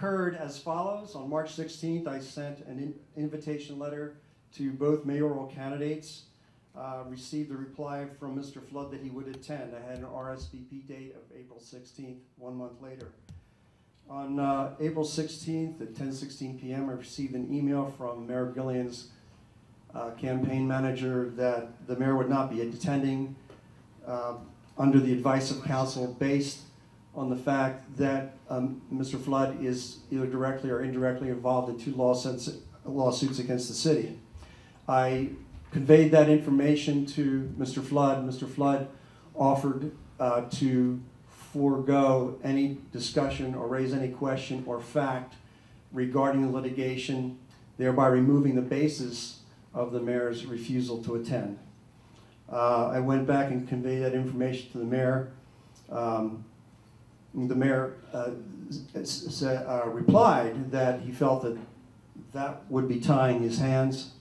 occurred as follows. On March 16th, I sent an invitation letter to both mayoral candidates. Received a reply from Mr. Flood that he would attend. I had an RSVP date of April 16th, 1 month later. On April 16th at 10:16 p.m., I received an email from Mayor Gillian's campaign manager that the mayor would not be attending under the advice of council based on the fact that Mr. Flood is either directly or indirectly involved in 2 lawsuits against the city. I conveyed that information to Mr. Flood. Mr. Flood offered to forego any discussion or raise any question or fact regarding the litigation, thereby removing the basis of the mayor's refusal to attend. I went back and conveyed that information to the mayor. The mayor replied that he felt that that would be tying his hands.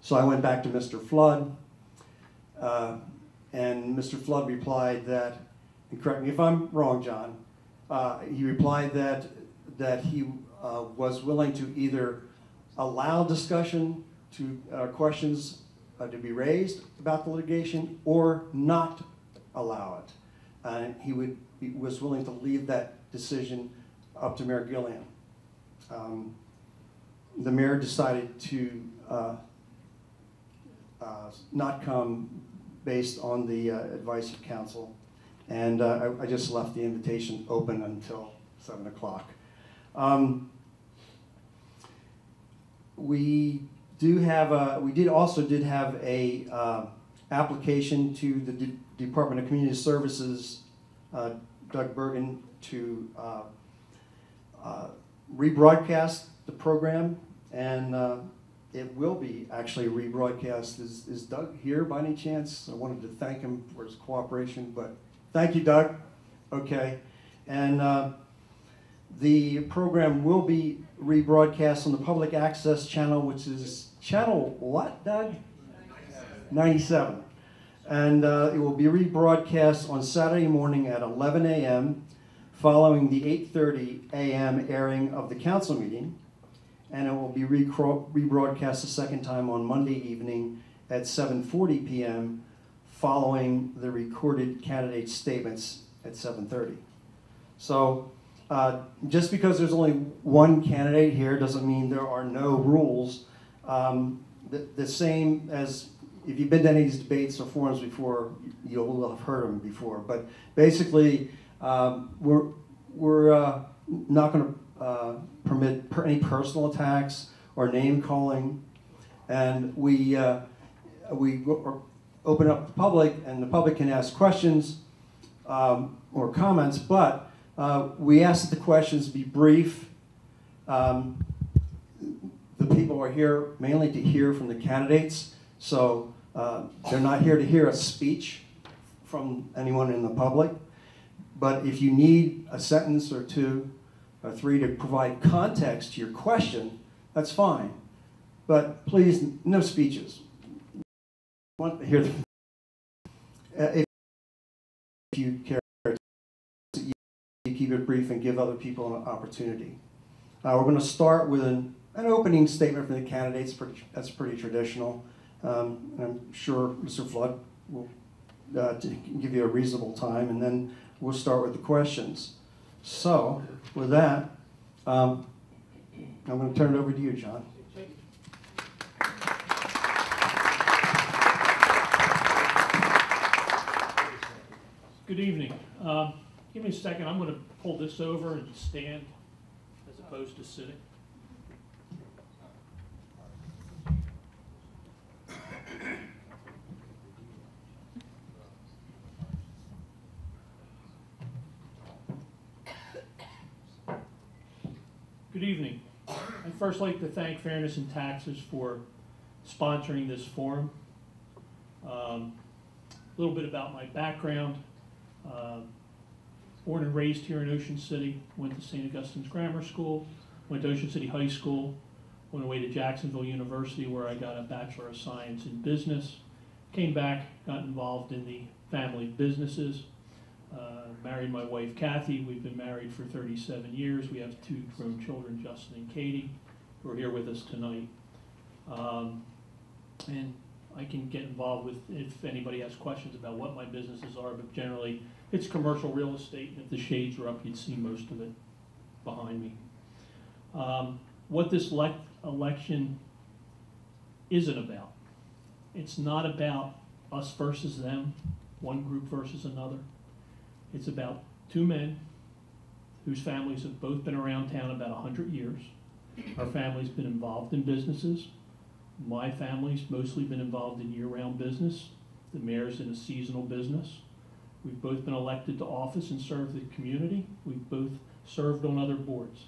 So I went back to Mr. Flood, and Mr. Flood replied that, and correct me if I'm wrong, John, he replied that he was willing to either allow discussion to questions to be raised about the litigation or not allow it. And he was willing to leave that decision up to Mayor Gillian. The mayor decided to not come based on the advice of council, and I just left the invitation open until 7 o'clock. We also did have a application to the Department of Community Services, Doug Bergen, to rebroadcast the program, and it will be actually rebroadcast. Is Doug here by any chance? I wanted to thank him for his cooperation, but thank you, Doug. Okay, and the program will be rebroadcast on the public access channel, which is channel what, Doug? 97. And it will be rebroadcast on Saturday morning at 11 a.m. following the 8:30 a.m. airing of the council meeting. And it will be rebroadcast a second time on Monday evening at 7:40 p.m. following the recorded candidate statements at 7:30. So just because there's only one candidate here doesn't mean there are no rules. The same as if you've been to any of these debates or forums before, you'll have heard them before. But basically, we're not going to permit any personal attacks or name calling, and we open up the public, and the public can ask questions or comments, but we ask that the questions be brief. The people are here mainly to hear from the candidates, so they're not here to hear a speech from anyone in the public. But if you need a sentence or 2 or 3 to provide context to your question, that's fine. But please, no speeches. I want to hear if you care, you keep it brief and give other people an opportunity. We're going to start with an opening statement from the candidates. That's pretty traditional. I'm sure Mr. Flood will give you a reasonable time, and then we'll start with the questions. So, with that, I'm going to turn it over to you, John. Good evening. Give me a second. I'm going to pull this over and stand as opposed to sitting. Good evening. I'd first like to thank Fairness in Taxes for sponsoring this forum. A little bit about my background. Born and raised here in Ocean City, went to St. Augustine's Grammar School, went to Ocean City High School, went away to Jacksonville University where I got a Bachelor of Science in Business, came back, got involved in the family businesses, Married my wife Kathy. We've been married for 37 years. We have 2 grown children, Justin and Katie, who are here with us tonight. And I can get involved with if anybody has questions about what my businesses are, but generally it's commercial real estate, and if the shades are up, you'd see most of it behind me. What this election isn't about. It's not about us versus them, one group versus another. It's about 2 men whose families have both been around town about 100 years. Our family's been involved in businesses. My family's mostly been involved in year-round business. The mayor's in a seasonal business. We've both been elected to office and served the community. We've both served on other boards.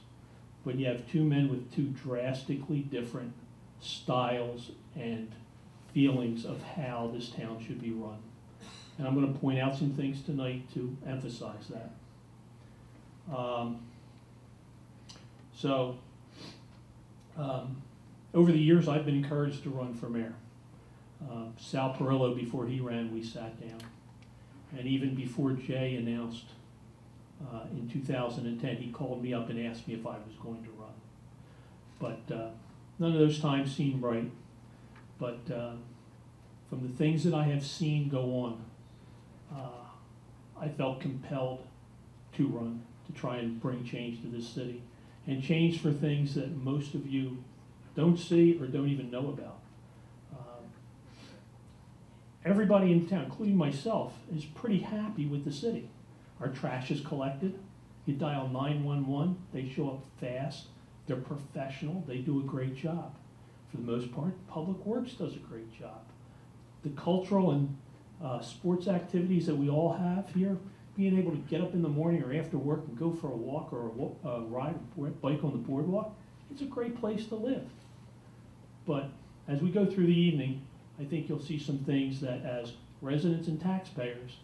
But you have 2 men with 2 drastically different styles and feelings of how this town should be run. And I'm going to point out some things tonight to emphasize that. Over the years, I've been encouraged to run for mayor. Sal Perillo, before he ran, we sat down. And even before Jay announced in 2010, he called me up and asked me if I was going to run. But none of those times seemed right. But from the things that I have seen go on, I felt compelled to run, to try and bring change to this city, and change for things that most of you don't see or don't even know about. Everybody in town, including myself, is pretty happy with the city. Our trash is collected. You dial 911, they show up fast. They're professional. They do a great job. For the most part, Public Works does a great job. The cultural and sports activities that we all have here, being able to get up in the morning or after work and go for a walk or a ride or bike on the boardwalk, it's a great place to live. But as we go through the evening, I think you'll see some things that as residents and taxpayers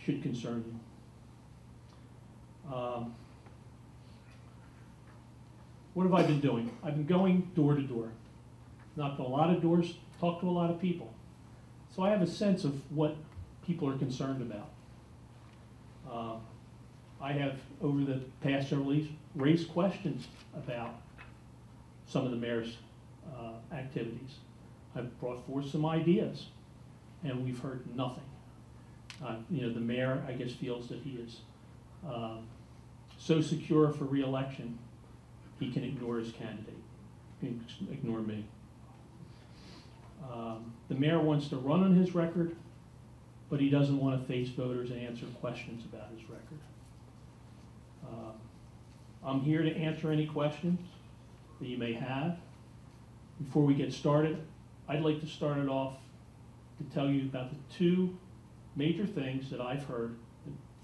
should concern you. What have I been doing? I've been going door to door. Knocked on a lot of doors, talked to a lot of people. So I have a sense of what people are concerned about. I have, over the past several years, raised questions about some of the mayor's activities. I've brought forth some ideas, and we've heard nothing. The mayor, I guess, feels that he is so secure for re-election, he can ignore his candidate, he can ignore me. The mayor wants to run on his record, but he doesn't want to face voters and answer questions about his record. I'm here to answer any questions that you may have. Before we get started, I'd like to start it off to tell you about the 2 major things that I've heard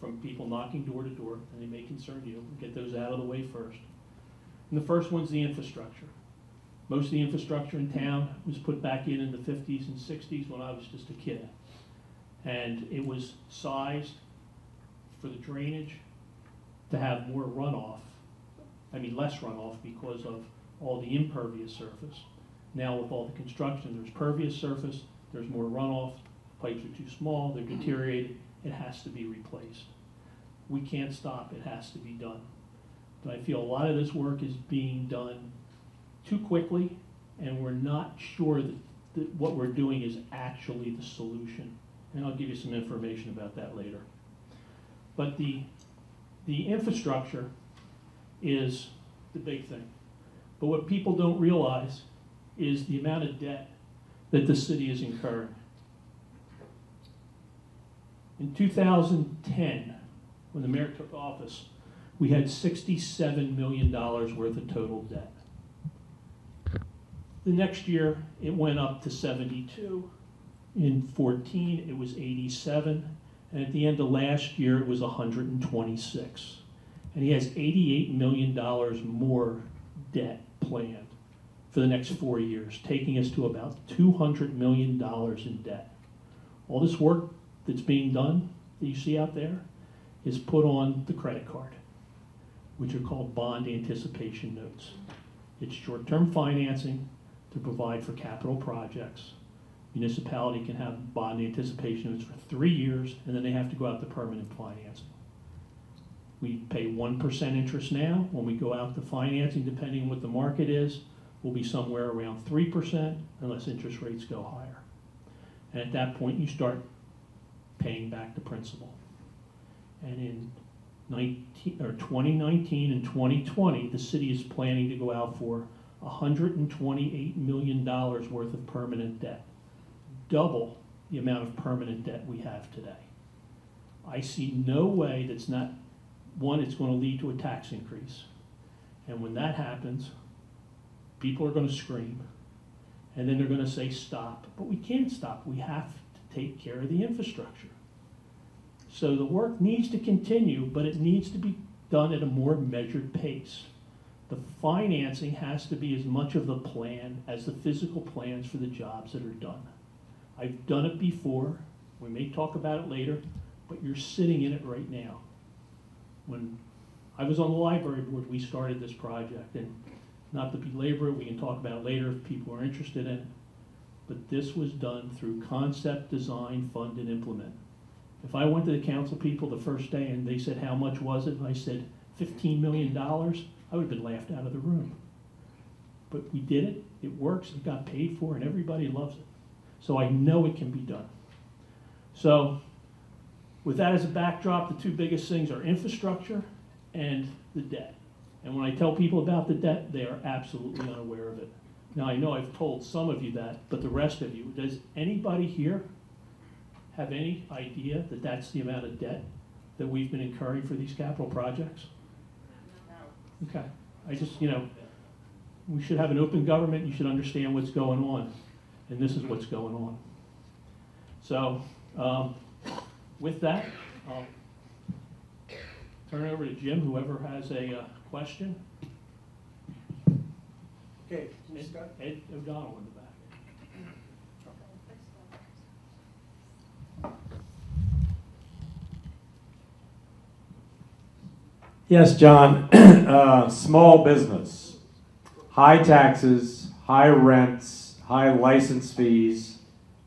from people knocking door to door, and they may concern you. We'll get those out of the way first. And the first one's the infrastructure. Most of the infrastructure in town was put back in the 50s and 60s when I was just a kid. And it was sized for the drainage to have more runoff, less runoff because of all the impervious surface. Now with all the construction, there's pervious surface, there's more runoff, pipes are too small, they're deteriorated, it has to be replaced. We can't stop, it has to be done. But I feel a lot of this work is being done too quickly, and we're not sure that what we're doing is actually the solution. And I'll give you some information about that later. But the infrastructure is the big thing. But what people don't realize is the amount of debt that the city is incurring. In 2010, when the mayor took office, we had $67 million worth of total debt. The next year, it went up to 72. In 14, it was 87. And at the end of last year, it was 126. And he has $88 million more debt planned for the next 4 years, taking us to about $200 million in debt. All this work that's being done that you see out there is put on the credit card, which are called bond anticipation notes. It's short-term financing to provide for capital projects municipality can have bond anticipation notes for 3 years, and then they have to go out to permanent financing. We pay 1% interest now. When we go out to financing, depending on what the market is, we'll be somewhere around 3% unless interest rates go higher. And at that point, you start paying back the principal. And in 2019 and 2020, the city is planning to go out for $128 million worth of permanent debt, double the amount of permanent debt we have today. I see no way that's not, one, it's going to lead to a tax increase. And when that happens, people are going to scream, and then they're going to say stop. But we can't stop. We have to take care of the infrastructure. So the work needs to continue, but it needs to be done at a more measured pace. The financing has to be as much of the plan as the physical plans for the jobs that are done. I've done it before. We may talk about it later, but you're sitting in it right now. When I was on the library board, we started this project, and not to belabor it, we can talk about it later if people are interested in it, but this was done through concept, design, fund, and implement. If I went to the council people the first day and they said, how much was it? And I said, $15 million, I would have been laughed out of the room. But we did it, it works, it got paid for, and everybody loves it. So I know it can be done. So with that as a backdrop, the two biggest things are infrastructure and the debt. And when I tell people about the debt, they are absolutely unaware of it. Now, I know I've told some of you that, but the rest of you, does anybody here have any idea that that's the amount of debt that we've been incurring for these capital projects? No. Okay. I just, we should have an open government. You should understand what's going on. And this is what's going on. So, with that, I'll turn it over to Jim, whoever has a question. Okay, Ed O'Donnell in the back. Yes, John. Small business, high taxes, high rents, high license fees,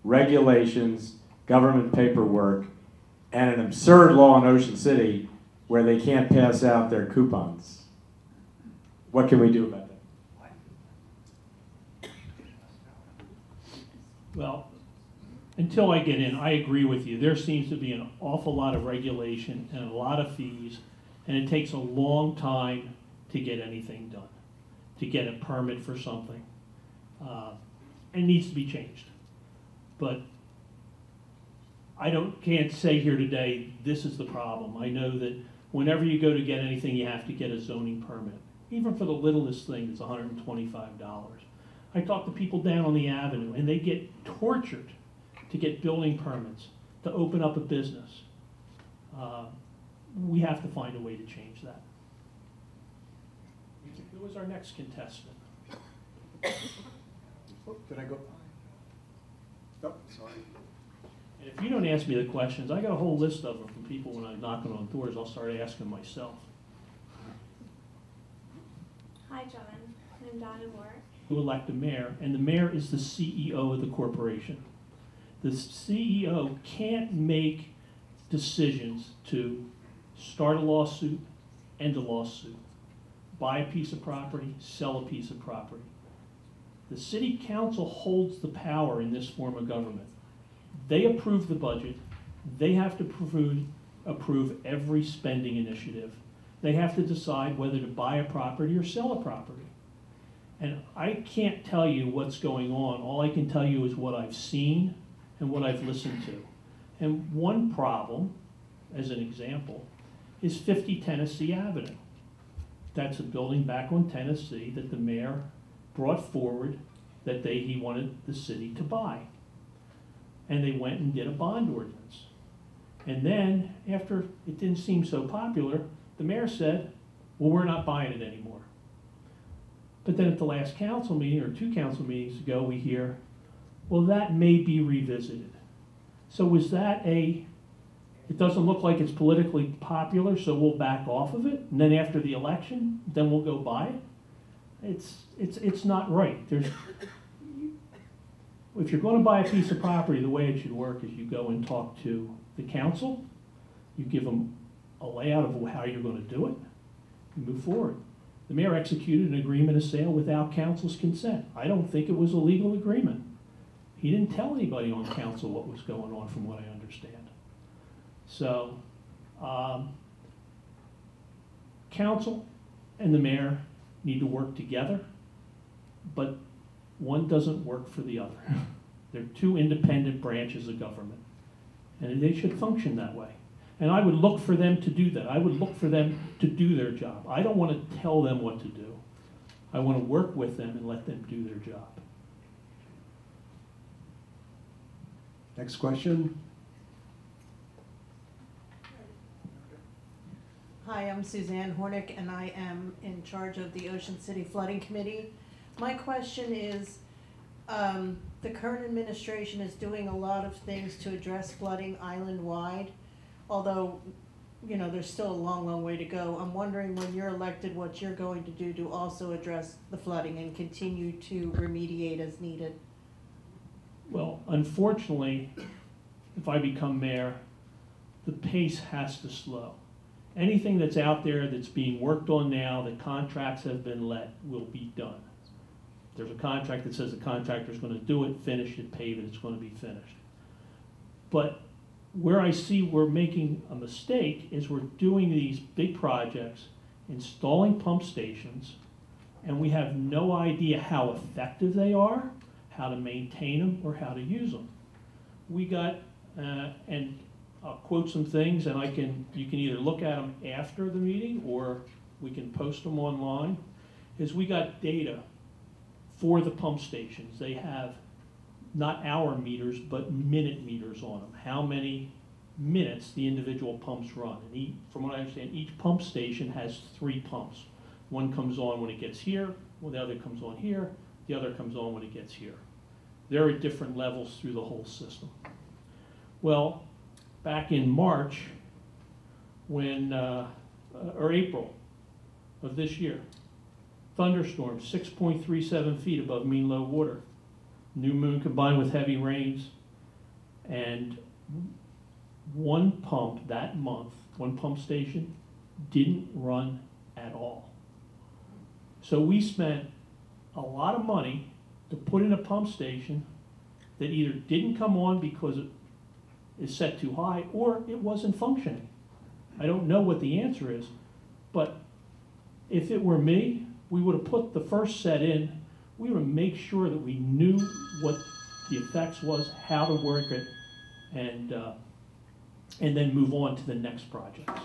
regulations, government paperwork, and an absurd law in Ocean City where they can't pass out their coupons. What can we do about that? Well, until I get in, I agree with you. There seems to be an awful lot of regulation and a lot of fees, and it takes a long time to get anything done, to get a permit for something. It needs to be changed. But I can't say here today, this is the problem. I know that whenever you go to get anything, you have to get a zoning permit. Even for the littlest thing, it's $125. I talk to people down on the avenue, and they get tortured to get building permits, to open up a business. We have to find a way to change that. Who was our next contestant? Oh, did I go? Oh, sorry. And if you don't ask me the questions, I got a whole list of them from people when I'm knocking on doors. I'll start asking myself. Hi, John. I'm Donna Moore. Who elect a mayor, and the mayor is the CEO of the corporation. The CEO can't make decisions to start a lawsuit, end a lawsuit, buy a piece of property, sell a piece of property. The city council holds the power in this form of government. They approve the budget. They have to approve every spending initiative. They have to decide whether to buy a property or sell a property. And I can't tell you what's going on. All I can tell you is what I've seen and what I've listened to. And one problem, as an example, is 50 Tennessee Avenue. That's a building back on Tennessee that the mayor brought forward that he wanted the city to buy. And they went and did a bond ordinance. And then, after it didn't seem so popular, the mayor said, well, we're not buying it anymore. But then at the last council meeting, or 2 council meetings ago, we hear, well, that may be revisited. So was that it doesn't look like it's politically popular, so we'll back off of it, and then after the election, then we'll go buy it? It's not right. if you're going to buy a piece of property, the way it should work is you go and talk to the council, you give them a layout of how you're going to do it, you move forward. The mayor executed an agreement of sale without council's consent. I don't think it was a legal agreement. He didn't tell anybody on council what was going on, from what I understand. So, council and the mayor need to work together, but one doesn't work for the other. They're two independent branches of government, and they should function that way. And I would look for them to do that. I would look for them to do their job. I don't want to tell them what to do. I want to work with them and let them do their job. Next question. Hi, I'm Suzanne Hornick, and I am in charge of the Ocean City Flooding Committee. My question is, the current administration is doing a lot of things to address flooding island-wide, although, you know, there's still a long, long way to go. I'm wondering, when you're elected, what you're going to do to also address the flooding and continue to remediate as needed. Well, unfortunately, if I become mayor, the pace has to slow. Anything that's out there that's being worked on now, that contracts have been let, will be done. There's a contract that says the contractor's going to do it, finish it, pave it, it's going to be finished. But where I see we're making a mistake is we're doing these big projects, installing pump stations, and we have no idea how effective they are, how to maintain them, or how to use them. We got, and I'll quote some things, and you can either look at them after the meeting, or we can post them online, is we got data for the pump stations. They have not hour meters, but minute meters on them. How many minutes the individual pumps run. And from what I understand, each pump station has 3 pumps. One comes on when it gets here, well, the other comes on here, the other comes on when it gets here. They're at different levels through the whole system. Well, back in March, when, or April of this year, thunderstorm, 6.37 feet above mean low water. New moon combined with heavy rains, and one pump that month, one pump station, didn't run at all. So we spent a lot of money to put in a pump station that either didn't come on because it is set too high, or it wasn't functioning. I don't know what the answer is, but if it were me, we would have put the first set in. We would make sure that we knew what the effects was, how to work it, and then move on to the next projects.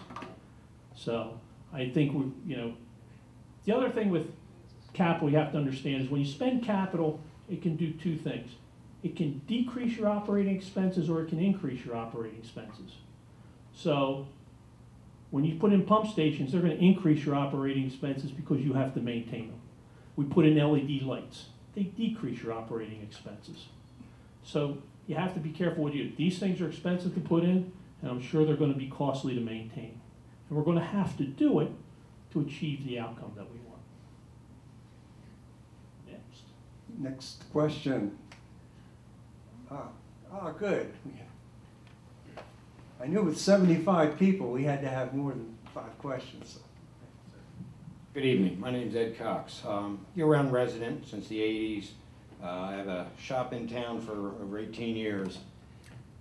So I think the other thing with capital you have to understand is when you spend capital, it can do 2 things. It can decrease your operating expenses, or it can increase your operating expenses. So when you put in pump stations, they're going to increase your operating expenses because you have to maintain them. We put in LED lights. They decrease your operating expenses. So you have to be careful what you do. These things are expensive to put in, and I'm sure they're going to be costly to maintain. And we're going to have to do it to achieve the outcome that we want. Next. Next question. Good. I knew with 75 people, we had to have more than 5 questions. Good evening. My name is Ed Cox. Year-round resident since the 80s. I have a shop in town for over 18 years.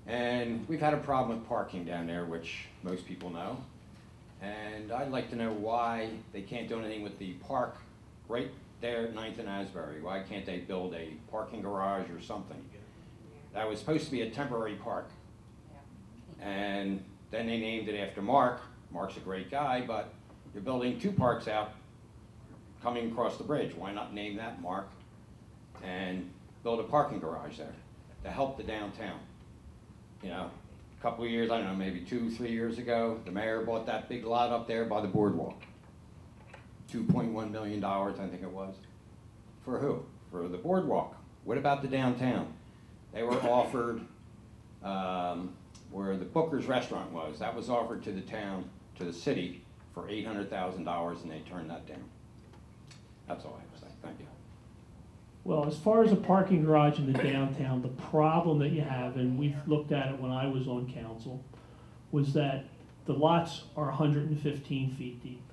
And we've had a problem with parking down there, which most people know. And I'd like to know why they can't do anything with the park right there at 9th and Asbury. Why can't they build a parking garage or something? That was supposed to be a temporary park. And then they named it after Mark. Mark's a great guy, but you're building 2 parks out coming across the bridge. Why not name that Mark and build a parking garage there to help the downtown? You know, a couple of years, I don't know, maybe 2-3 years ago, the mayor bought that big lot up there by the boardwalk. $2.1 million, I think it was. For who? For the boardwalk. What about the downtown? They were offered, where the Booker's restaurant was, that was offered to the town, to the city, for $800,000, and they turned that down. That's all I have to say. Thank you. Well, as far as a parking garage in the downtown, the problem that you have, and we've looked at it when I was on council, was that the lots are 115 feet deep.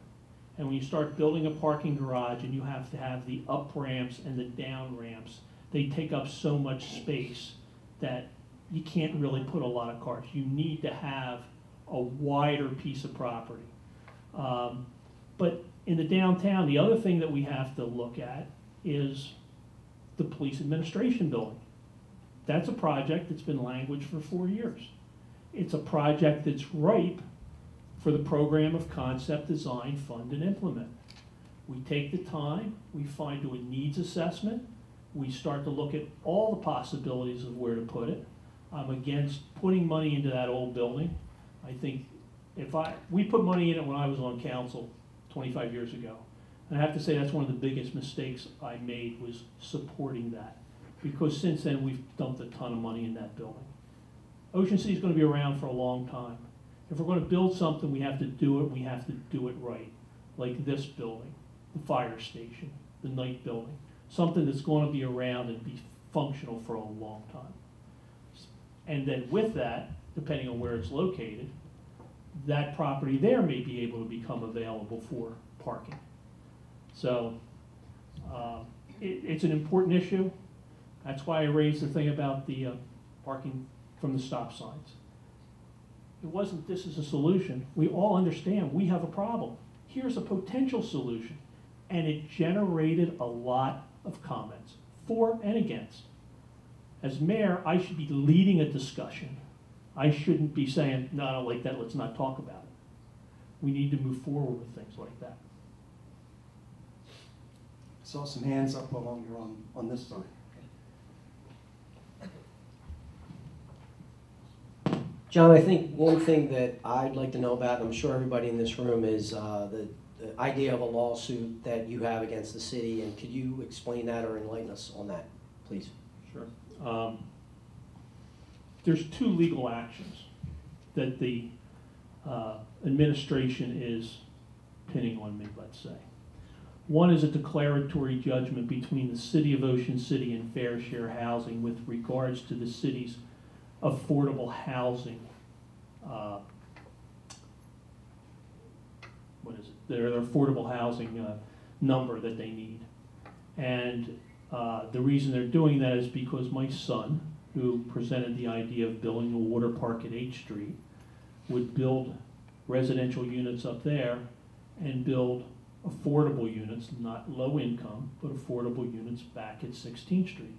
And when you start building a parking garage and you have to have the up ramps and the down ramps, they take up so much space that you can't really put a lot of cars. You need to have a wider piece of property. But in the downtown, the other thing that we have to look at is the police administration building. That's a project that's been languished for 4 years. It's a project that's ripe for the program of concept, design, fund, and implement. We take the time, we do a needs assessment, we start to look at all the possibilities of where to put it. I'm against putting money into that old building. I think we put money in it when I was on council 25 years ago. And I have to say that's one of the biggest mistakes I made, was supporting that. Because since then, we've dumped a ton of money in that building. Ocean City is going to be around for a long time. If we're going to build something, we have to do it, we have to do it right. Like this building, the fire station, the night building. Something that's going to be around and be functional for a long time. And then with that, depending on where it's located, that property there may be able to become available for parking. So it's an important issue. That's why I raised the thing about the parking from the stop signs. It wasn't this is a solution. We all understand we have a problem. Here's a potential solution. And it generated a lot of comments, for and against. As mayor, I should be leading a discussion. I shouldn't be saying, no, I don't like that, let's not talk about it. We need to move forward with things like that. Saw some hands up along here on this side. John, I think one thing that I'd like to know about, and I'm sure everybody in this room, is the idea of a lawsuit that you have against the city, and could you explain that or enlighten us on that, please? Sure. There's two legal actions that the administration is pinning on me, let's say. One is a declaratory judgment between the City of Ocean City and Fair Share Housing with regards to the city's affordable housing, their affordable housing number that they need. And the reason they're doing that is because my son, who presented the idea of building a water park at H Street, would build residential units up there and build affordable units, not low income, but affordable units back at 16th Street.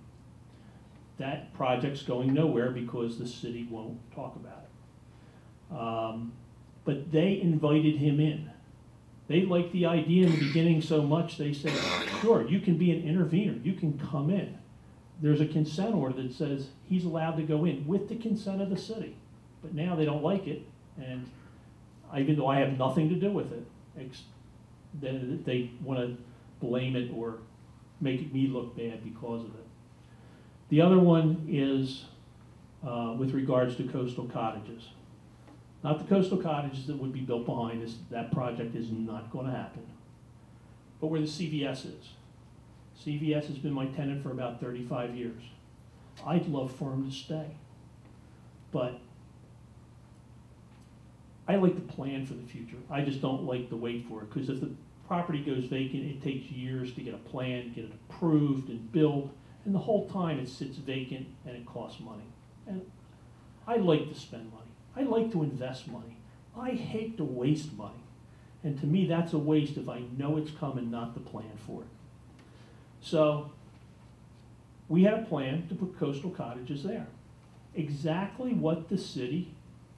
That project's going nowhere because the city won't talk about it. But they invited him in. They liked the idea in the beginning so much, they said, sure, you can be an intervener, you can come in. There's a consent order that says he's allowed to go in with the consent of the city. But now they don't like it, and even though I have nothing to do with it, they want to blame it or make me look bad because of it. The other one is with regards to coastal cottages. Not the coastal cottages that would be built behind us. That project is not going to happen. But where the CVS is. CVS has been my tenant for about 35 years. I'd love for them to stay. But I like to plan for the future. I just don't like to wait for it, because if the property goes vacant, it takes years to get a plan, get it approved and built, and the whole time it sits vacant and it costs money. And I like to spend money. I like to invest money. I hate to waste money. And to me, that's a waste if I know it's coming, not to plan for it. So we had a plan to put coastal cottages there. Exactly what the city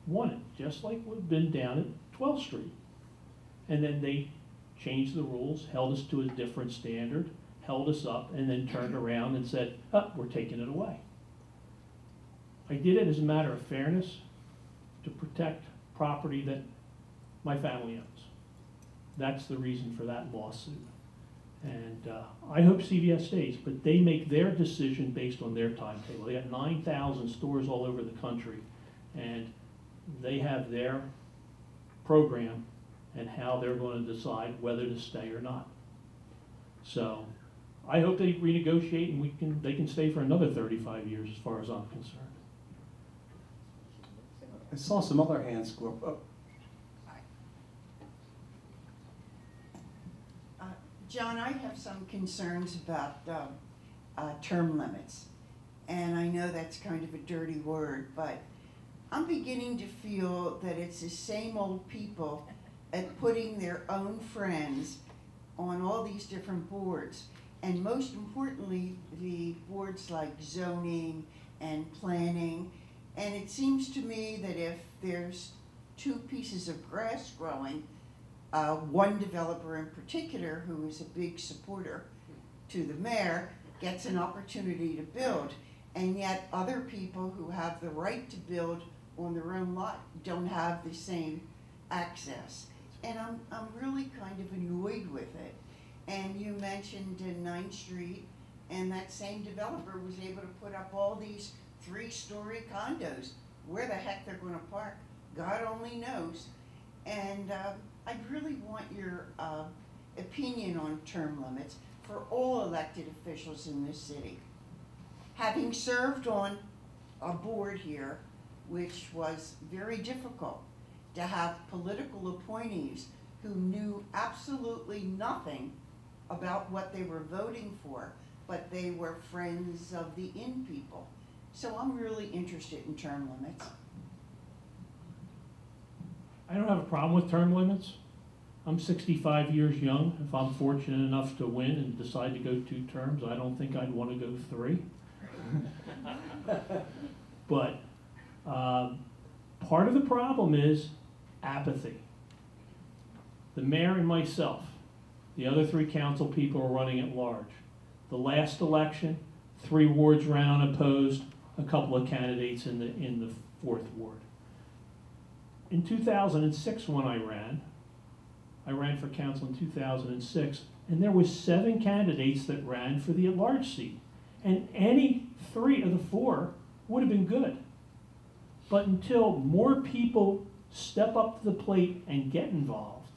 wanted, just like what had been down at 12th Street. And then they changed the rules, held us to a different standard, held us up, and then turned around and said, oh, we're taking it away. I did it as a matter of fairness to protect property that my family owns. That's the reason for that lawsuit. And I hope CVS stays, but they make their decision based on their timetable. They got 9,000 stores all over the country, and they have their program and how they're going to decide whether to stay or not. So I hope they renegotiate and they can stay for another 35 years as far as I'm concerned. I saw some other hands go up. Oh, John, I have some concerns about term limits. And I know that's kind of a dirty word, but I'm beginning to feel that it's the same old people at putting their own friends on all these different boards. And most importantly, the boards like zoning and planning. And it seems to me that if there's two pieces of grass growing, one developer in particular, who is a big supporter to the mayor, gets an opportunity to build. And yet other people who have the right to build on their own lot don't have the same access. And I'm really kind of annoyed with it. And you mentioned 9th Street, and that same developer was able to put up all these 3-story condos. Where the heck they're gonna park, God only knows. And I really want your opinion on term limits for all elected officials in this city. Having served on a board here, which was very difficult to have political appointees who knew absolutely nothing about what they were voting for, but they were friends of the in people. So I'm really interested in term limits. I don't have a problem with term limits. I'm 65 years young. If I'm fortunate enough to win and decide to go 2 terms, I don't think I'd want to go 3. But part of the problem is apathy. The mayor and myself, the other 3 council people are running at large. The last election, 3 wards ran unopposed, a couple of candidates in the 4th ward. In 2006, when I ran for council in 2006, and there was 7 candidates that ran for the at-large seat. And any 3 of the 4 would have been good. But until more people step up to the plate and get involved,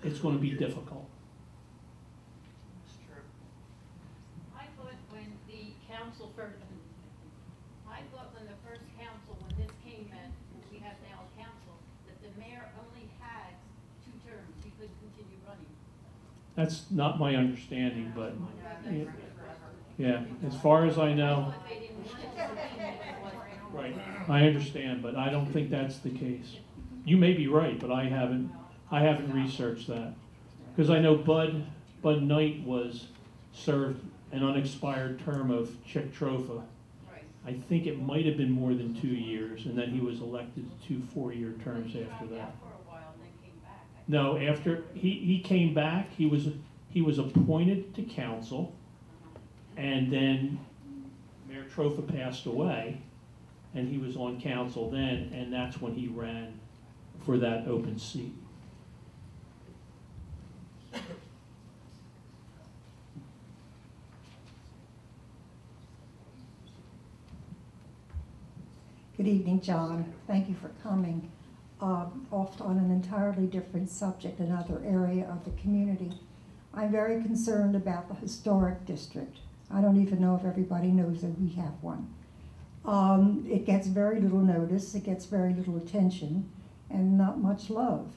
it's going to be difficult. I thought when the council first, when the first council, when this came in, we have now a council, that the mayor only had 2 terms. He couldn't continue running. That's not my understanding, but yeah, as far as I know. Right, I understand, but I don't think that's the case. You may be right, but I haven't researched that. Because I know Bud Knight served an unexpired term of Chick Tropha. I think it might have been more than 2 years, and then he was elected to 2 4-year terms after that. No, after he came back, he was appointed to council, and then Mayor Tropha passed away, and he was on council then, and that's when he ran for that open seat. Good evening, John. Thank you for coming. Off on an entirely different subject, another area of the community. I'm very concerned about the historic district. I don't even know if everybody knows that we have one. It gets very little notice, it gets very little attention, and not much love.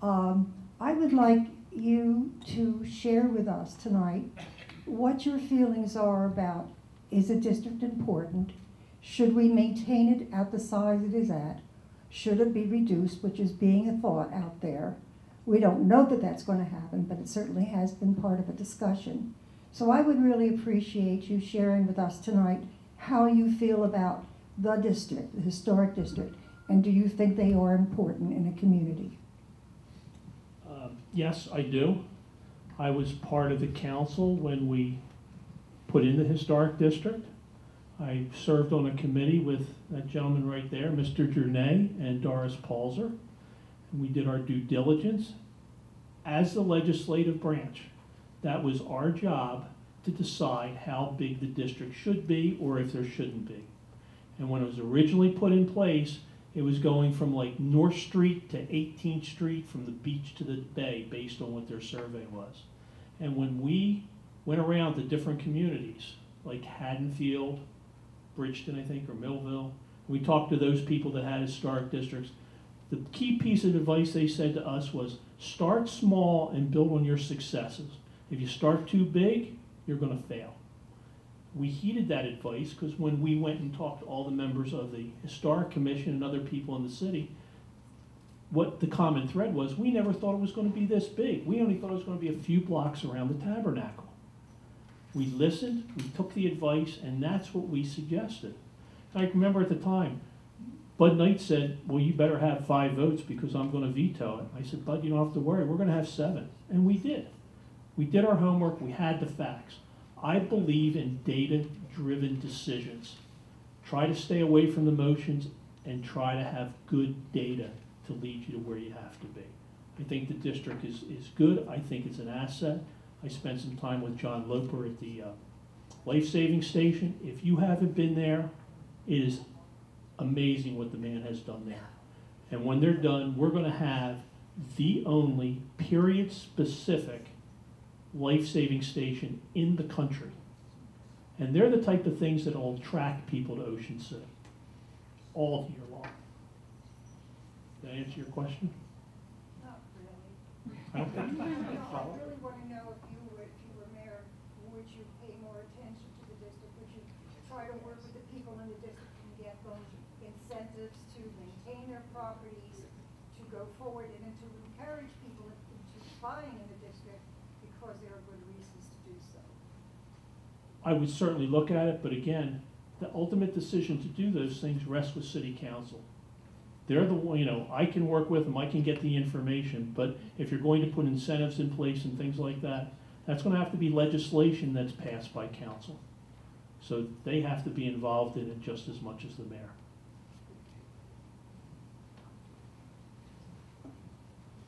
I would like you to share with us tonight what your feelings are about, is the district important? Should we maintain it at the size it is at? Should it be reduced, which is being a thought out there? We don't know that that's going to happen, but it certainly has been part of a discussion. So I would really appreciate you sharing with us tonight how you feel about the district, the historic district, and do you think they are important in a community? Yes, I do. I was part of the council when we put in the historic district. I served on a committee with that gentleman right there, Mr. Journay and Doris Palzer. And we did our due diligence. As the legislative branch, that was our job to decide how big the district should be or if there shouldn't be. And when it was originally put in place, it was going from like North Street to 18th Street, from the beach to the bay, based on what their survey was. And when we went around to different communities, like Haddonfield, Bridgeton, I think, or Millville. We talked to those people that had historic districts. The key piece of advice they said to us was, start small and build on your successes. If you start too big, you're gonna fail. We heeded that advice because when we went and talked to all the members of the Historic Commission and other people in the city, what the common thread was, we never thought it was gonna be this big. We only thought it was gonna be a few blocks around the Tabernacle. We listened, we took the advice, and that's what we suggested. I remember at the time, Bud Knight said, well, you better have 5 votes because I'm gonna veto it. I said, Bud, you don't have to worry, we're gonna have 7. And we did. We did our homework, we had the facts. I believe in data-driven decisions. Try to stay away from the emotions and try to have good data to lead you to where you have to be. I think the district is good. I think it's an asset. I spent some time with John Loper at the life-saving station. If you haven't been there, it is amazing what the man has done there. And when they're done, we're going to have the only period-specific life-saving station in the country. And they're the type of things that will attract people to Ocean City all year long. Did I answer your question? Not really. I don't think. I really want to know if you were mayor, would you pay more attention to the district? Would you try to work with the people in the district and get them incentives to maintain their properties, to go forward, and to encourage people into buying in the district because there are good reasons to do so? I would certainly look at it, but again, the ultimate decision to do those things rests with City Council. They're the one, I can work with them, I can get the information, but if you're going to put incentives in place and things like that, that's going to have to be legislation that's passed by council. So they have to be involved in it just as much as the mayor.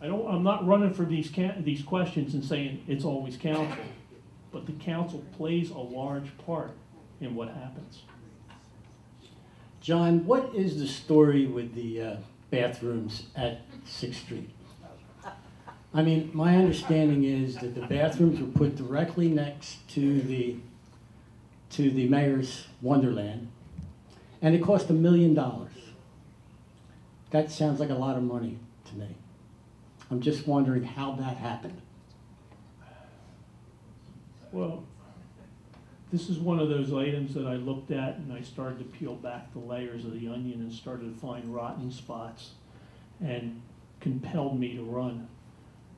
I'm not running for these questions and saying it's always council, but the council plays a large part in what happens. John, what is the story with the bathrooms at 6th Street? I mean, my understanding is that the bathrooms were put directly next to the mayor's Wonderland, and it cost $1 million. That sounds like a lot of money to me. I'm just wondering how that happened. Well, this is one of those items that I looked at and I started to peel back the layers of the onion and started to find rotten spots and compelled me to run.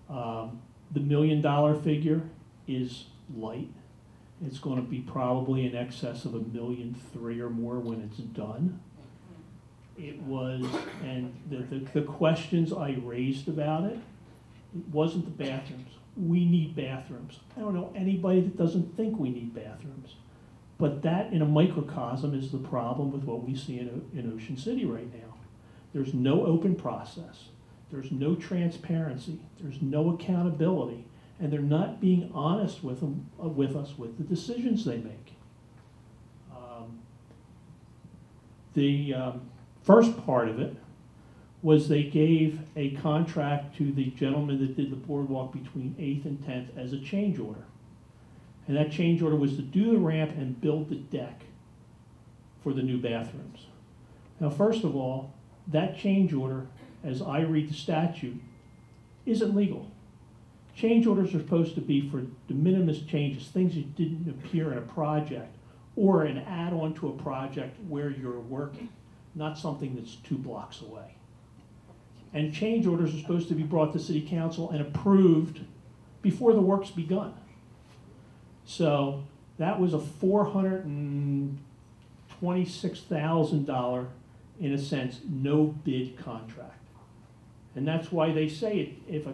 The $1 million figure is light. It's going to be probably in excess of $1.3 million or more when it's done. It was, and the questions I raised about it, it wasn't the bathrooms. We need bathrooms. I don't know anybody that doesn't think we need bathrooms. But that in a microcosm is the problem with what we see in Ocean City right now. There's no open process. There's no transparency. There's no accountability. And they're not being honest with us with the decisions they make. The first part of it was they gave a contract to the gentleman that did the boardwalk between 8th and 10th as a change order. And that change order was to do the ramp and build the deck for the new bathrooms. Now, first of all, that change order, as I read the statute, isn't legal. Change orders are supposed to be for de minimis changes, things that didn't appear in a project or an add-on to a project where you're working, not something that's 2 blocks away. And change orders are supposed to be brought to City Council and approved before the work's begun. So that was a $426,000, in a sense, no bid contract. And that's why they say if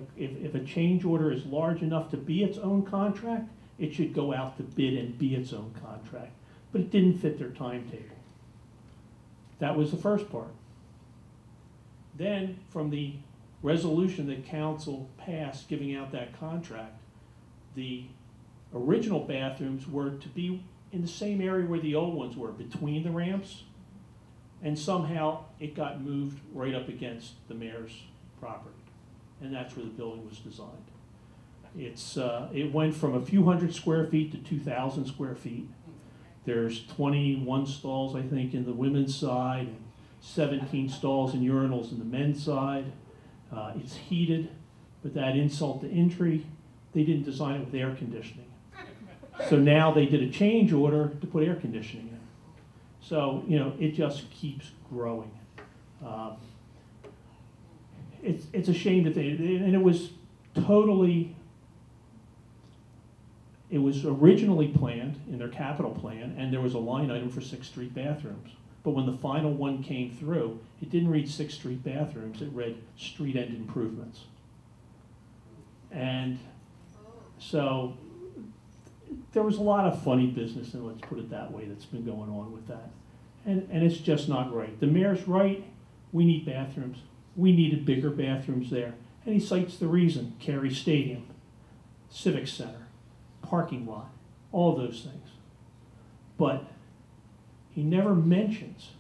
a change order is large enough to be its own contract, it should go out to bid and be its own contract. But it didn't fit their timetable. That was the first part. Then, from the resolution that council passed giving out that contract, the original bathrooms were to be in the same area where the old ones were, between the ramps, and somehow it got moved right up against the mayor's property. And that's where the building was designed. It went from a few hundred square feet to 2,000 square feet. There's 21 stalls, I think, in the women's side, and 17 stalls and urinals in the men's side. It's heated, but that insult to injury, they didn't design it with air conditioning. So now they did a change order to put air conditioning in. So, you know, it just keeps growing. It's a shame that and it was originally planned in their capital plan, and there was a line item for 6th Street bathrooms. But when the final one came through, it didn't read 6th Street bathrooms, it read street end improvements. And so there was a lot of funny business, and let's put it that way, that's been going on with that. And it's just not right. The mayor's right, we need bathrooms. We needed bigger bathrooms there. And he cites the reason, Cary Stadium, Civic Center, parking lot, all those things. But he never mentions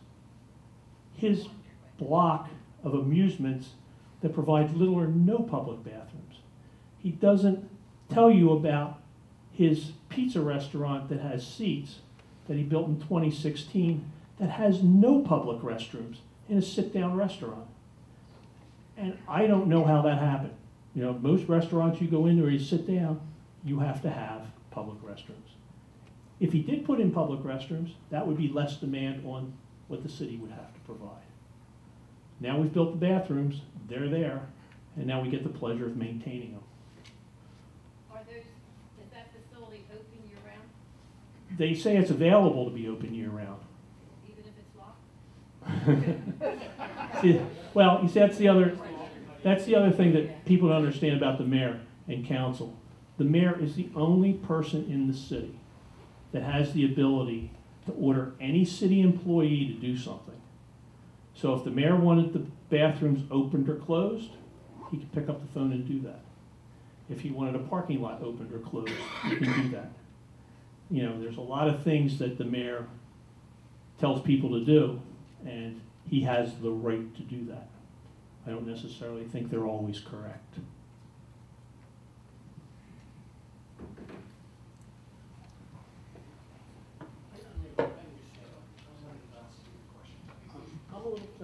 his block of amusements that provide little or no public bathrooms. He doesn't tell you about his pizza restaurant that has seats that he built in 2016 that has no public restrooms in a sit-down restaurant. And I don't know how that happened. You know, most restaurants you go into where you sit down, you have to have public restrooms. If he did put in public restrooms, that would be less demand on what the city would have to provide. Now we've built the bathrooms, they're there, and now we get the pleasure of maintaining them. Is that facility open year-round, They say it's available to be open year-round. even if it's locked? See, well, you see, that's the other thing that people don't understand about the mayor and council. The mayor is the only person in the city that has the ability to order any city employee to do something. So if the mayor wanted the bathrooms opened or closed, he could pick up the phone and do that. If he wanted a parking lot opened or closed, he can do that. You know, there's a lot of things that the mayor tells people to do, and he has the right to do that. I don't necessarily think they're always correct.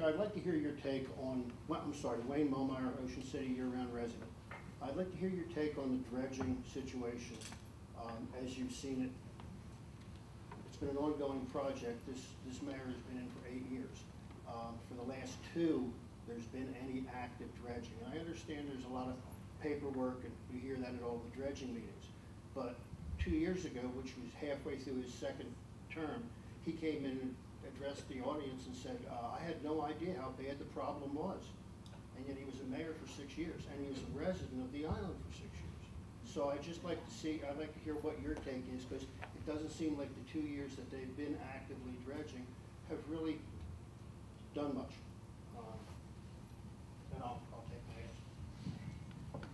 I'd like to hear your take on, I'm sorry, Wayne Momire, Ocean City year-round resident. I'd like to hear your take on the dredging situation as you've seen it. It's been an ongoing project. This mayor has been in for 8 years. For the last 2, there's been any active dredging. And I understand there's a lot of paperwork, and we hear that at all the dredging meetings. But 2 years ago, which was halfway through his 2nd term, he came in and addressed the audience and said, I had no idea how bad the problem was. And yet he was a mayor for 6 years, and he was a resident of the island for 6 years. So I'd just like to see, I'd like to hear what your take is, because it doesn't seem like the 2 years that they've been actively dredging have really done much. And I'll take my answer.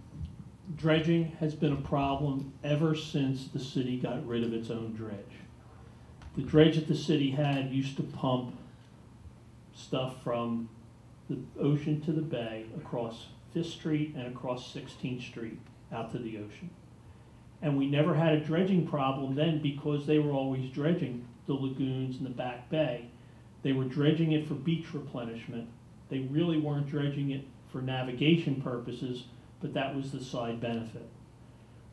Dredging has been a problem ever since the city got rid of its own dredge. The dredge that the city had used to pump stuff from the ocean to the bay across 5th Street and across 16th Street out to the ocean. And we never had a dredging problem then because they were always dredging the lagoons and the back bay. They were dredging it for beach replenishment. They really weren't dredging it for navigation purposes, but that was the side benefit.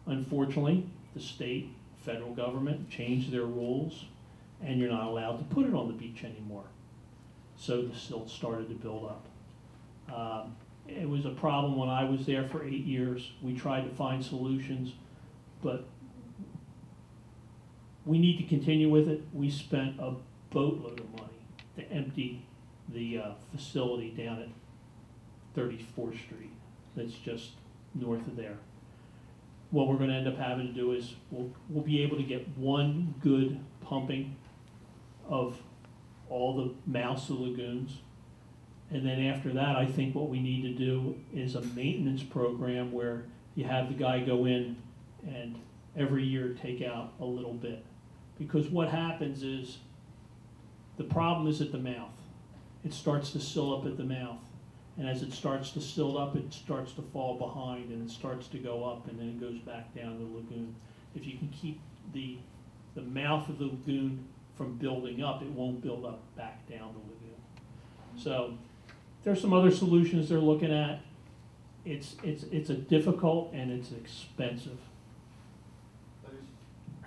Unfortunately, the state, federal government changed their rules, and you're not allowed to put it on the beach anymore. So the silt started to build up. It was a problem when I was there for 8 years. We tried to find solutions, but we need to continue with it. We spent a boatload of money to empty the facility down at 34th Street. That's just north of there. What we're going to end up having to do is we'll be able to get one good pumping of all the mouths of lagoons. And then after that, I think what we need to do is a maintenance program where you have the guy go in and every year take out a little bit. Because what happens is the problem is at the mouth. It starts to fill up at the mouth. And as it starts to silt up, it starts to fall behind, and it starts to go up, and then it goes back down the lagoon. If you can keep the mouth of the lagoon from building up, it won't build up back down the lagoon. So there's some other solutions they're looking at. It's a difficult and it's expensive. But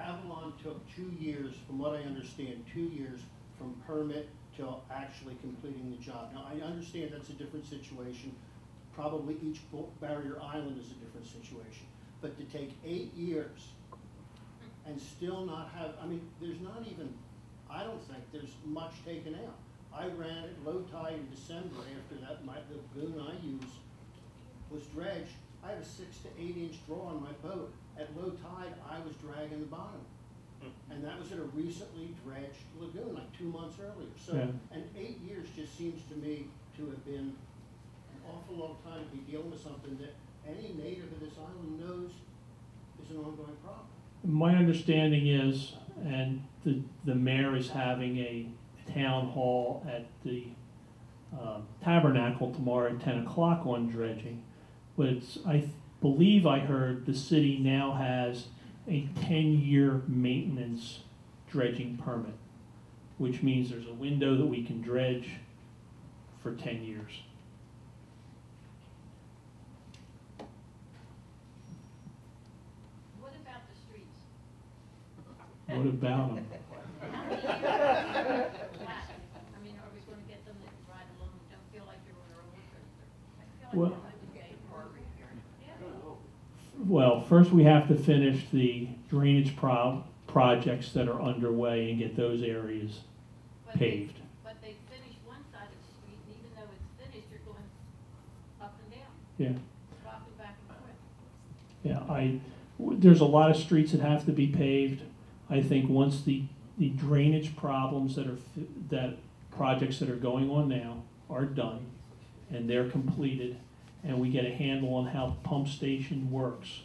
Avalon took 2 years, from what I understand, 2 years from permit till actually completing the job. Now, I understand that's a different situation. Probably each barrier island is a different situation. But to take 8 years and still not have, I mean, there's not even, I don't think there's much taken out. I ran at low tide in December after that, the lagoon I use was dredged. I had a 6 to 8 inch draw on my boat. At low tide, I was dragging the bottom. And that was at a recently dredged lagoon, like 2 months earlier. So, Yeah. and 8 years just seems to me to have been an awful long time to be dealing with something that any native of this island knows is an ongoing problem. My understanding is, and the mayor is having a town hall at the Tabernacle tomorrow at 10 o'clock on dredging. But I believe I heard the city now has a 10-year maintenance dredging permit, which means there's a window that we can dredge for 10 years. What about the streets? What about them? How many years? I mean, are we gonna get them to ride along, don't feel like you're on a roller coaster? I feel Well- like they're going to get hard here. Yeah. Well, first we have to finish the drainage projects that are underway and get those areas But they- paved. But they finished one side of the street, and even though it's finished, you're going up and down, Yeah. rocking back and forth. Yeah, there's a lot of streets that have to be paved. I think once the drainage problems that projects that are going on now are done and they're completed, and we get a handle on how the pump station works,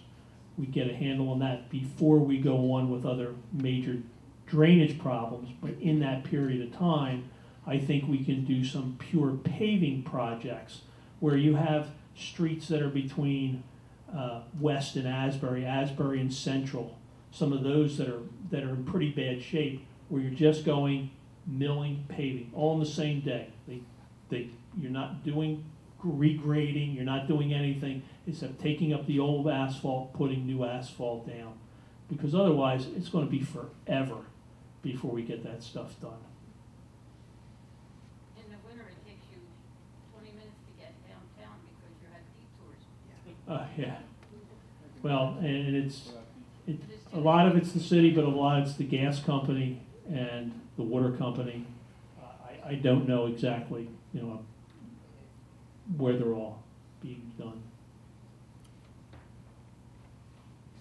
we get a handle on that before we go on with other major drainage problems. But in that period of time, I think we can do some pure paving projects where you have streets that are between West and Asbury and Central, some of those that are in pretty bad shape, where you're just going milling, paving, all in the same day. You're not doing regrading, you're not doing anything except taking up the old asphalt, putting new asphalt down, because otherwise it's going to be forever before we get that stuff done. In the winter, it takes you 20 minutes to get downtown because you have detours. Yeah. Well, and a lot of it's the city, but a lot it's the gas company and the water company. I don't know exactly, where they're all being done.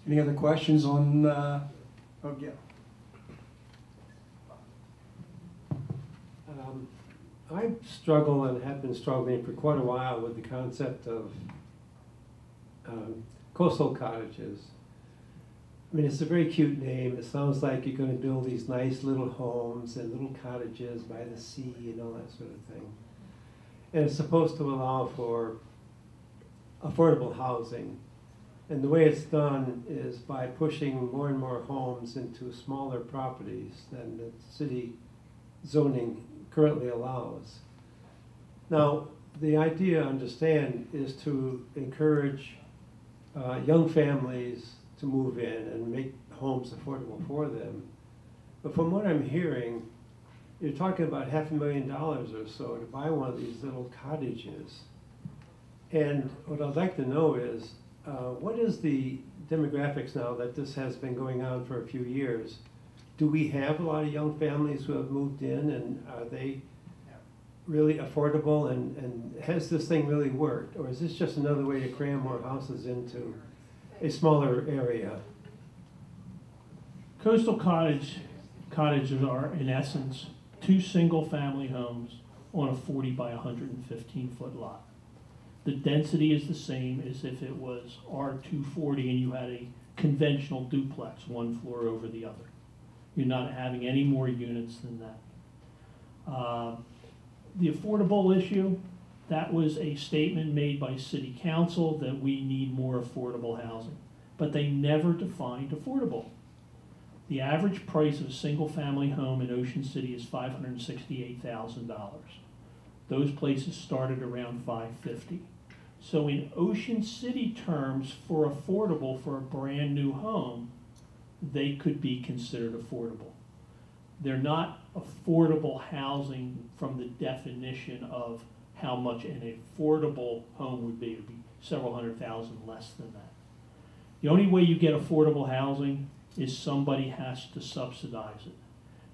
Any other questions on, oh, yeah. I struggle and have been struggling for quite a while with the concept of coastal cottages. I mean, it's a very cute name. It sounds like you're going to build these nice little homes and little cottages by the sea and all that sort of thing. And it's supposed to allow for affordable housing. And the way it's done is by pushing more and more homes into smaller properties than the city zoning currently allows. Now, the idea, I understand, is to encourage young families to move in and make homes affordable for them. But from what I'm hearing, you're talking about $500,000 or so to buy one of these little cottages. And what I'd like to know is, what is the demographics now that this has been going on for a few years? Do we have a lot of young families who have moved in, and are they really affordable, and has this thing really worked? Or is this just another way to cram more houses into a smaller area? Coastal cottages are, in essence, 2 single-family homes on a 40 by 115-foot lot. The density is the same as if it was R240 and you had a conventional duplex, one floor over the other. You're not having any more units than that. The affordable issue, that was a statement made by city council that we need more affordable housing. But they never defined affordable. The average price of a single-family home in Ocean City is $568,000. Those places started around $550,000. So in Ocean City terms, for affordable for a brand new home, they could be considered affordable. They're not affordable housing from the definition of how much an affordable home would be. It would be several $100,000 less than that. The only way you get affordable housing is somebody has to subsidize it.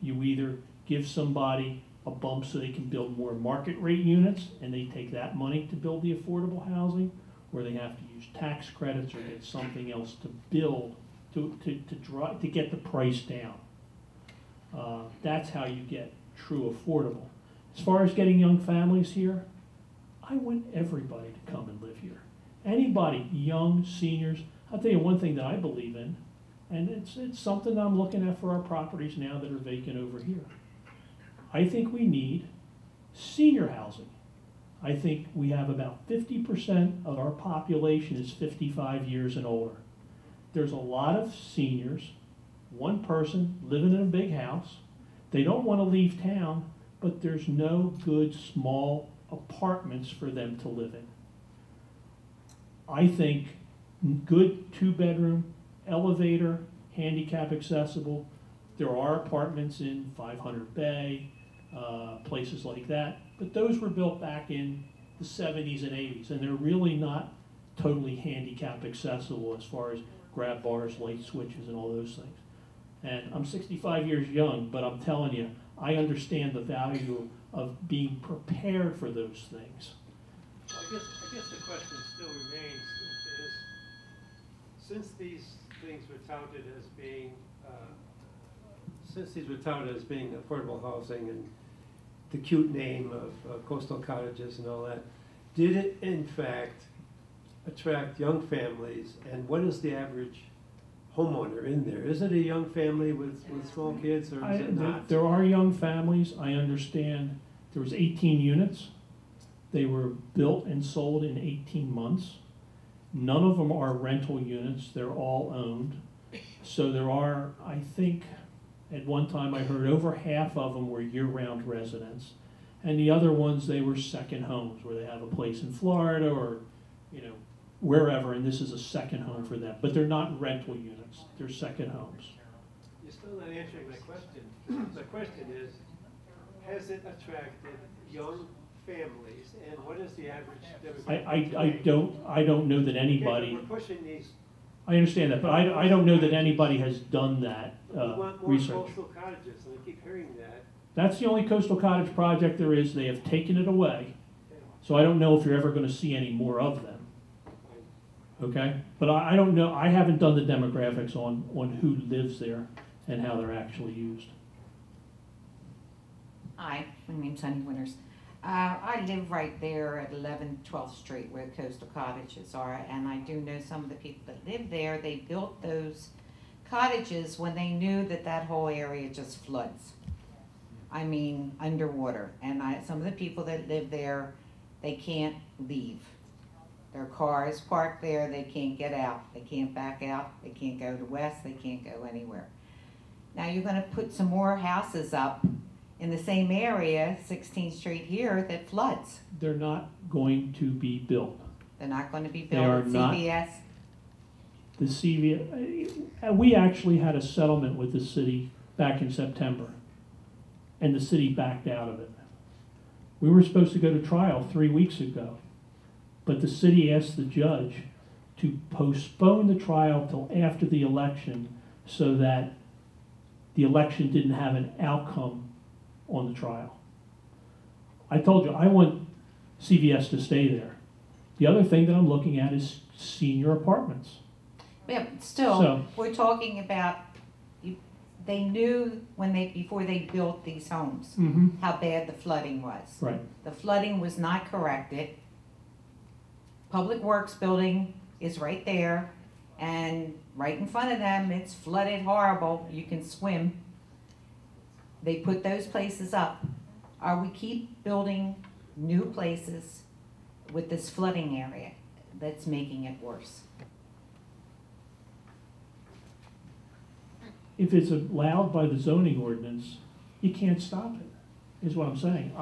You either give somebody a bump so they can build more market rate units and they take that money to build the affordable housing, or they have to use tax credits or get something else to build to get the price down. That's how you get true affordable. As far as getting young families here, I want everybody to come and live here. Anybody, young, seniors. I'll tell you one thing that I believe in, and it's something that I'm looking at for our properties now that are vacant over here. I think we need senior housing. I think we have about 50% of our population is 55 years and older. There's a lot of seniors, one person living in a big house. They don't want to leave town, but there's no good small apartments for them to live in. I think good 2-bedroom, elevator, handicap accessible. There are apartments in 500 Bay, places like that, but those were built back in the 70s and 80s, and they're really not totally handicap accessible as far as grab bars, light switches, and all those things. And I'm 65 years young, but I'm telling you, I understand the value of being prepared for those things. I guess the question still remains is, since these things were touted as being affordable housing and the cute name of coastal cottages and all that, did it in fact attract young families? And what is the average homeowner in there? Is it a young family with small kids, or is it not? There are young families. I understand there was 18 units. They were built and sold in 18 months. None of them are rental units. They're all owned. So there are, I think, at one time I heard over half of them were year-round residents. And the other ones, they were second homes where they have a place in Florida or, wherever, and this is a second home for them. But they're not rental units. They're second homes. You're still not answering my question. My question is, has it attracted young families, and what is the average demographic? I don't know that anybody. Okay, we're pushing these. I understand that, but I don't know that anybody has done that We want more research. coastal cottages, and I keep hearing that. That's the only coastal cottage project there is. They have taken it away. So I don't know if you're ever going to see any more of them. Okay? But I don't know. I haven't done the demographics on who lives there and how they're actually used. Hi, my name's Honey Winters. I live right there at 11 12th Street where coastal cottages are, and I do know some of the people that live there. They built those cottages when they knew that whole area just floods. I mean, underwater. And some of the people that live there, they can't leave. Their car is parked there, they can't get out. They can't back out, they can't go to West, they can't go anywhere. Now you're gonna put some more houses up in the same area, 16th Street here, that floods. They're not going to be built. They're not going to be They built are at not. CVS. The CVS, we actually had a settlement with the city back in September, and the city backed out of it. We were supposed to go to trial 3 weeks ago, but the city asked the judge to postpone the trial till after the election so that the election didn't have an outcome on the trial. I told you, I want CVS to stay there. The other thing that I'm looking at is senior apartments. Yeah, but still, So- we're talking about, they knew before they built these homes, Mm-hmm. how bad the flooding was. Right. The flooding was not corrected. Public Works building is right there, and right in front of them, it's flooded horrible. You can swim. They put those places up. Are we keep building new places with this flooding area that's making it worse? If it's allowed by the zoning ordinance, you can't stop it, is what I'm saying.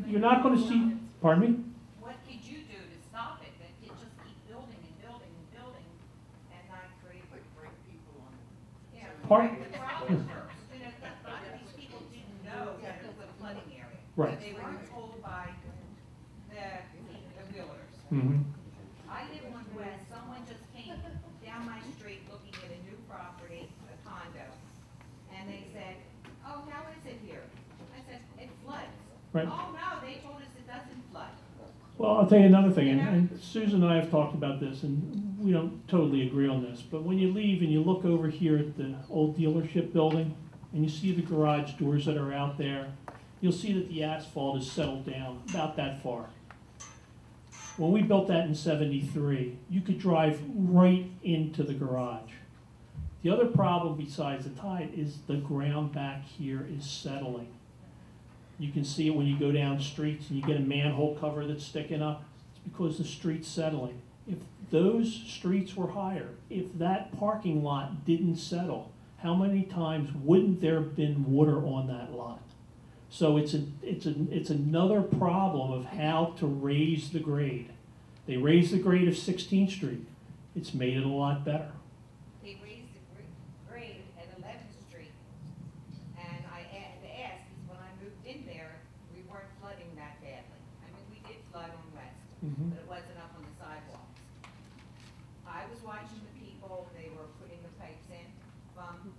You're not gonna see, pardon me? What could you do to stop it, that it just keep building and building and building and not create? Yeah, Part- right, the problem first, you know, a lot of these people didn't know that it was a flooding area. Right. They weren't told by the realtors. Mhm. I live on West, someone just came down my street looking at a new property, a condo, and they said, oh, how is it here? I said, it floods. Right. Oh, no, they told us it doesn't flood. Well, I'll tell you another thing, and Susan and I have talked about this, and we don't totally agree on this, but when you leave and you look over here at the old dealership building, and you see the garage doors that are out there, you'll see that the asphalt is settled down about that far. When we built that in '73, you could drive right into the garage. The other problem besides the tide is the ground back here is settling. You can see it when you go down streets and you get a manhole cover that's sticking up. It's because the street's settling. If those streets were higher, if that parking lot didn't settle, how many times wouldn't there have been water on that lot? So it's another problem of how to raise the grade. They raised the grade of 16th Street. It's made it a lot better. They raised the grade at 11th Street, and I had to ask, because when I moved in there, we weren't flooding that badly. I mean, we did flood on West, Mhm. but it wasn't up on the sidewalks. I was watching the people, they were putting the pipes in from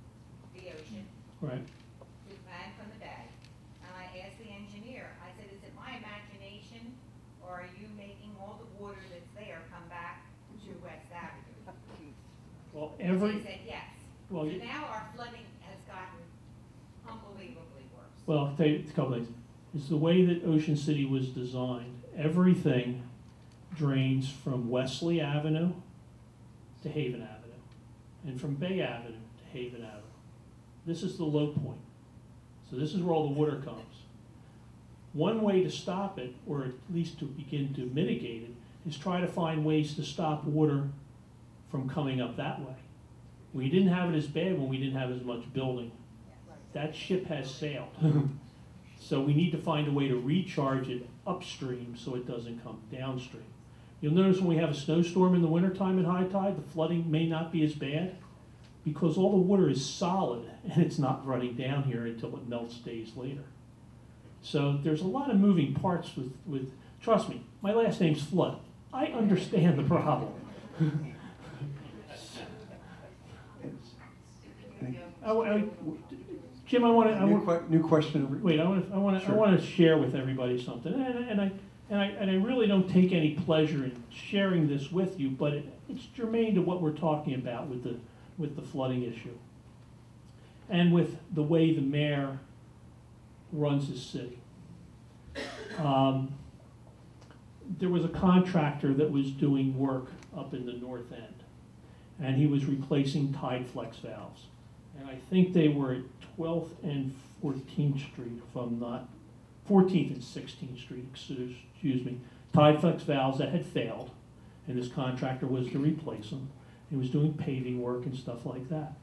the ocean, Right. and from the bay. And I asked the engineer, I said, is it my imagination, or are you making all the water that's there come back to West Avenue? Well, He said yes. well, So you- now our flooding has gotten unbelievably worse. Well, I'll tell you a couple things. It's the way that Ocean City was designed. Everything drains from Wesley Avenue to Haven Avenue, and from Bay Avenue to Haven Avenue. This is the low point. So this is where all the water comes. One way to stop it, or at least to begin to mitigate it, is try to find ways to stop water from coming up that way. We didn't have it as bad when we didn't have as much building. That ship has sailed. So we need to find a way to recharge it upstream so it doesn't come downstream. You'll notice when we have a snowstorm in the wintertime at high tide, the flooding may not be as bad because all the water is solid and it's not running down here until it melts days later. So there's a lot of moving parts with trust me, my last name's Flood. I understand the problem. Jim, I want New question. wait. I want to share with everybody something, and I really don't take any pleasure in sharing this with you, but it's germane to what we're talking about with the flooding issue, and with the way the mayor runs his city. There was a contractor that was doing work up in the north end, and he was replacing tide flex valves. And I think they were at 12th and 14th Street, if I'm not, 14th and 16th Street, excuse me, tide flex valves that had failed, and this contractor was to replace them. He was doing paving work and stuff like that.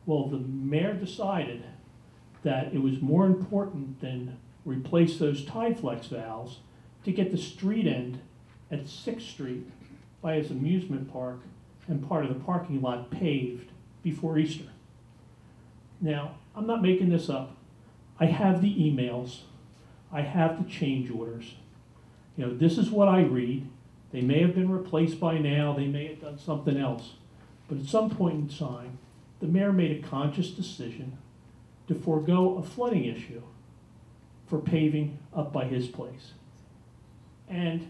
Well, the mayor decided that it was more important than replace those tide flex valves to get the street end at 6th Street by his amusement park and part of the parking lot paved before Easter. Now, I'm not making this up. I have the emails. I have the change orders. You know, this is what I read. They may have been replaced by now. They may have done something else. But at some point in time, the mayor made a conscious decision to forego a flooding issue for paving up by his place. And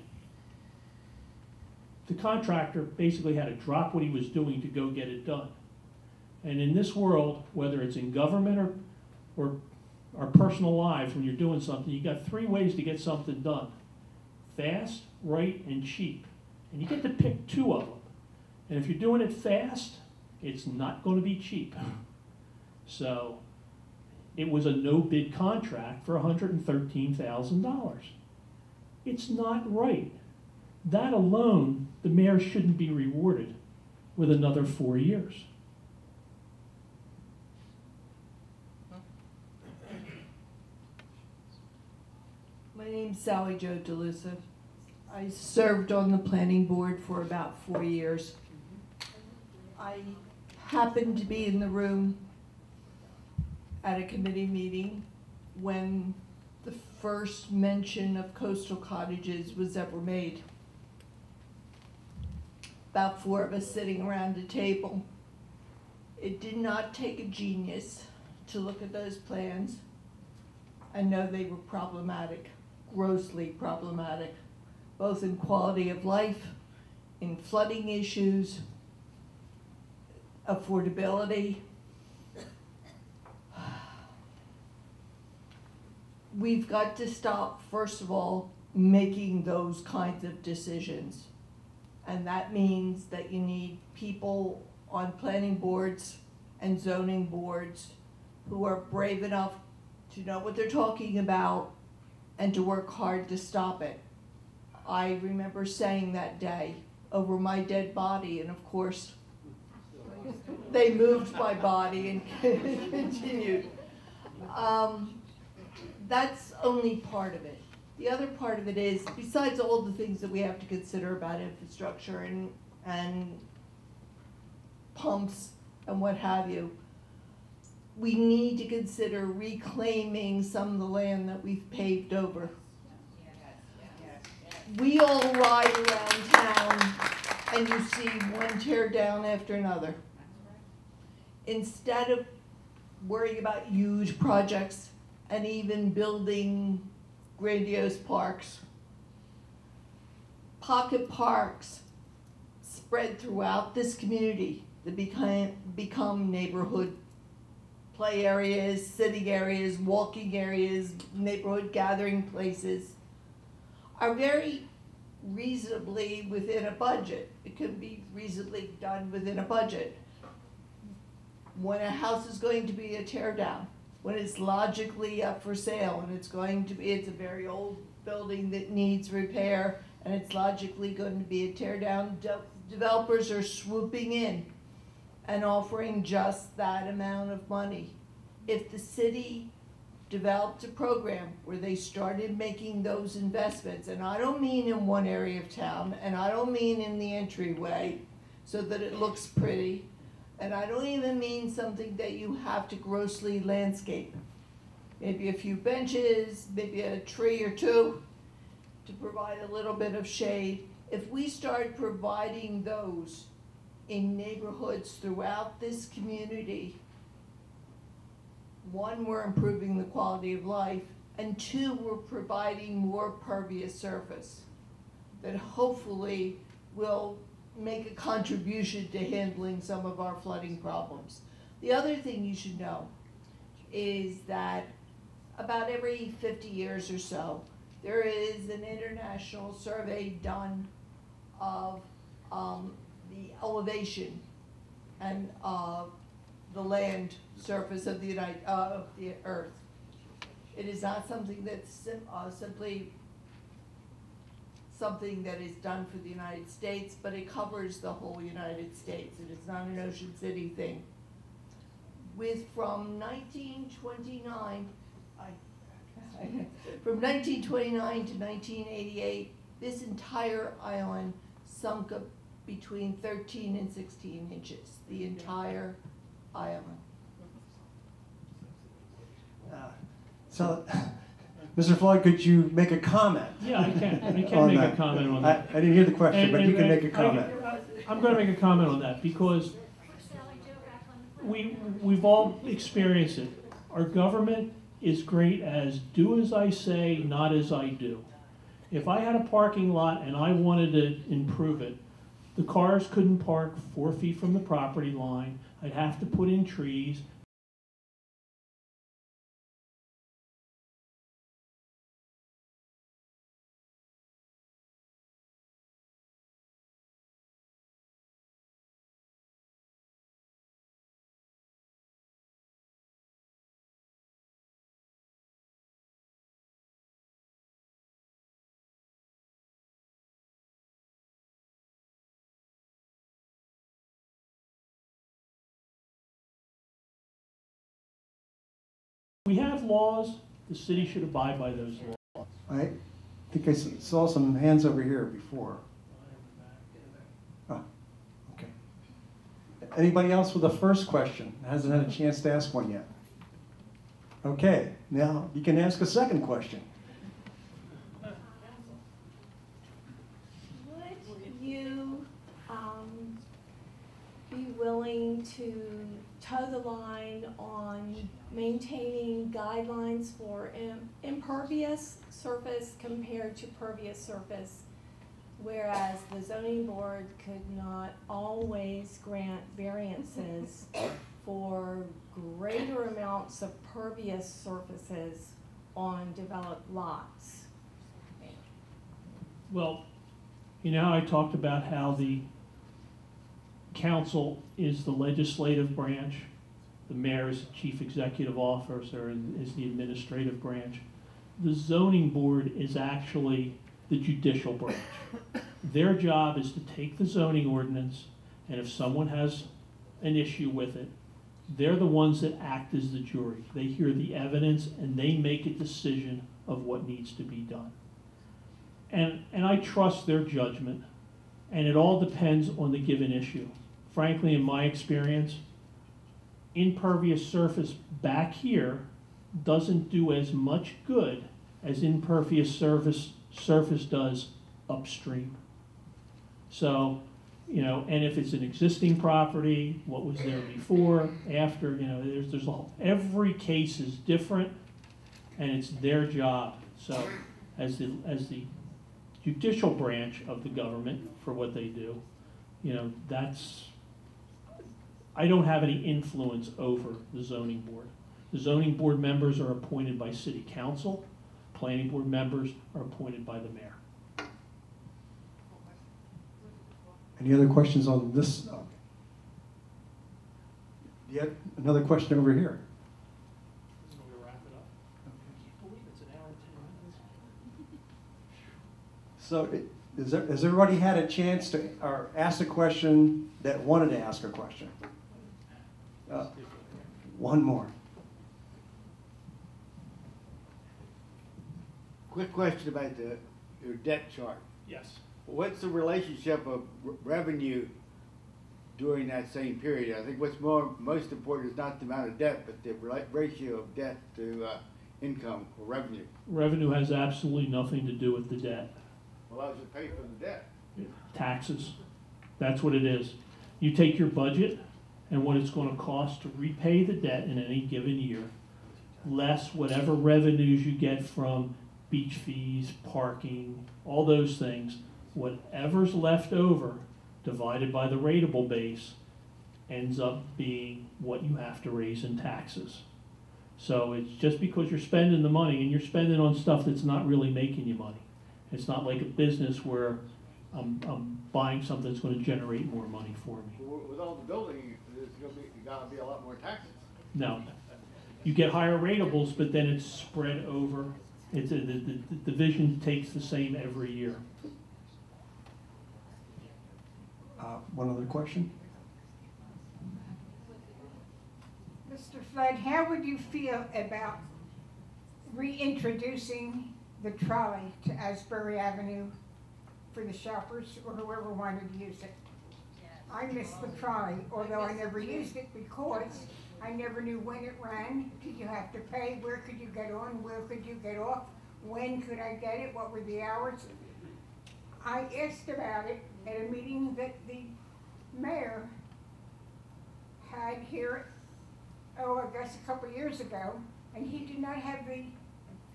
the contractor basically had to drop what he was doing to go get it done. And in this world, whether it's in government or our personal lives, when you're doing something, you got 3 ways to get something done: fast, right, and cheap. And you get to pick 2 of them. And if you're doing it fast, it's not going to be cheap. So it was a no-bid contract for $113,000. It's not right that alone, the mayor shouldn't be rewarded with another 4 years. My name's Sally Jo DeLuca. I served on the planning board for about 4 years. I happened to be in the room at a committee meeting when the first mention of coastal cottages was ever made. About 4 of us sitting around a table. It did not take a genius to look at those plans and know they were problematic, grossly problematic, both in quality of life, in flooding issues, affordability. We've got to stop, first of all, making those kinds of decisions. And that means that you need people on planning boards and zoning boards who are brave enough to know what they're talking about and to work hard to stop it. I remember saying that day over my dead body, and of course, they moved my body and continued. That's only part of it. The other part of it is, besides all the things that we have to consider about infrastructure and pumps and what have you, we need to consider reclaiming some of the land that we've paved over. We all ride around town and you see one tear down after another. Instead of worrying about huge projects and even building grandiose parks, pocket parks spread throughout this community that become neighborhood play areas, sitting areas, walking areas, neighborhood gathering places, are very reasonably within a budget. It can be reasonably done within a budget. When a house is going to be a tear down, when it's logically up for sale and it's a very old building that needs repair and it's logically going to be a tear down, developers are swooping in and offering just that amount of money. If the city developed a program where they started making those investments, and I don't mean in one area of town, and I don't mean in the entryway so that it looks pretty, and I don't even mean something that you have to grossly landscape. Maybe a few benches, maybe a tree or two to provide a little bit of shade. If we start providing those in neighborhoods throughout this community, one, we're improving the quality of life, and two, we're providing more pervious surface that hopefully will make a contribution to handling some of our flooding problems. The other thing you should know is that about every 50 years or so, there is an international survey done of the elevation and the land surface of the earth. It is not something that's simply something that is done for the United States, but it covers the whole United States. It is not an Ocean City thing. From 1929 to 1988, this entire island sunk up between 13 and 16 inches, the entire island. So, Mr. Floyd, could you make a comment? Yeah, I can make that? a comment on that. I didn't hear the question, but you can make a comment. I'm going to make a comment on that because we've all experienced it. Our government is great as do as I say, not as I do. If I had a parking lot and I wanted to improve it, the cars couldn't park 4 feet from the property line. I'd have to put in trees. We have laws, the city should abide by those laws. I think I saw some hands over here before. Okay. Anybody else with a first question? Hasn't had a chance to ask one yet. Okay, now you can ask a second question. Would you be willing to toe the line on maintaining guidelines for impervious surface compared to pervious surface, whereas the zoning board could not always grant variances for greater amounts of pervious surfaces on developed lots? Well, you know, I talked about how the council is the legislative branch, the mayor is the chief executive officer and is the administrative branch. The zoning board is actually the judicial branch. Their job is to take the zoning ordinance, and if someone has an issue with it, they're the ones that act as the jury. They hear the evidence and they make a decision of what needs to be done. And I trust their judgment, and it all depends on the given issue. Frankly, in my experience, impervious surface back here doesn't do as much good as impervious surface does upstream. So, you know, and if it's an existing property, what was there before, after, you know, there's a whole, every case is different, and it's their job. So, as the judicial branch of the government for what they do, you know, I don't have any influence over the zoning board. The zoning board members are appointed by city council. Planning board members are appointed by the mayor. Any other questions on this? Yet another question over here. So, has everybody had a chance to or ask a question that wanted to ask a question? One more. Quick question about your debt chart. Yes. What's the relationship of revenue during that same period? I think what's most important is not the amount of debt, but the ratio of debt to income or revenue. Revenue has absolutely nothing to do with the debt. Well, how does it pay for the debt? Taxes. That's what it is. You take your budget and what it's going to cost to repay the debt in any given year, less whatever revenues you get from beach fees, parking, all those things. Whatever's left over, divided by the rateable base, ends up being what you have to raise in taxes. So it's just because you're spending the money, and you're spending on stuff that's not really making you money. It's not like a business where I'm buying something that's going to generate more money for me. With all the building, there's got to be a lot more taxes. No. You get higher ratables, but then it's spread over. The division takes the same every year. One other question? Mr. Flood, how would you feel about reintroducing the trolley to Asbury Avenue for the shoppers or whoever wanted to use it? I miss the trolley, although I never used it because I never knew when it ran. Did you have to pay? Where could you get on? Where could you get off? When could I get it? What were the hours? I asked about it at a meeting that the mayor had here, I guess a couple of years ago, and he did not have the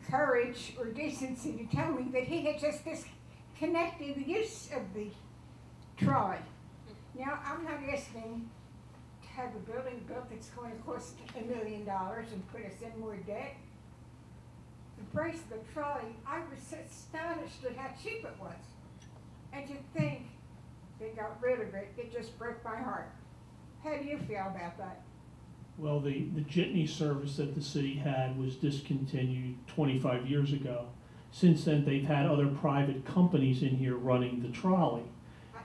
courage or decency to tell me that he had just disconnected the use of the trolley. Now, I'm not asking to have a building built that's going to cost $1 million and put us in more debt. The price of the trolley, I was astonished at how cheap it was. And to think they got rid of it, it just broke my heart. How do you feel about that? Well, the jitney service that the city had was discontinued 25 years ago. Since then, they've had other private companies in here running the trolley.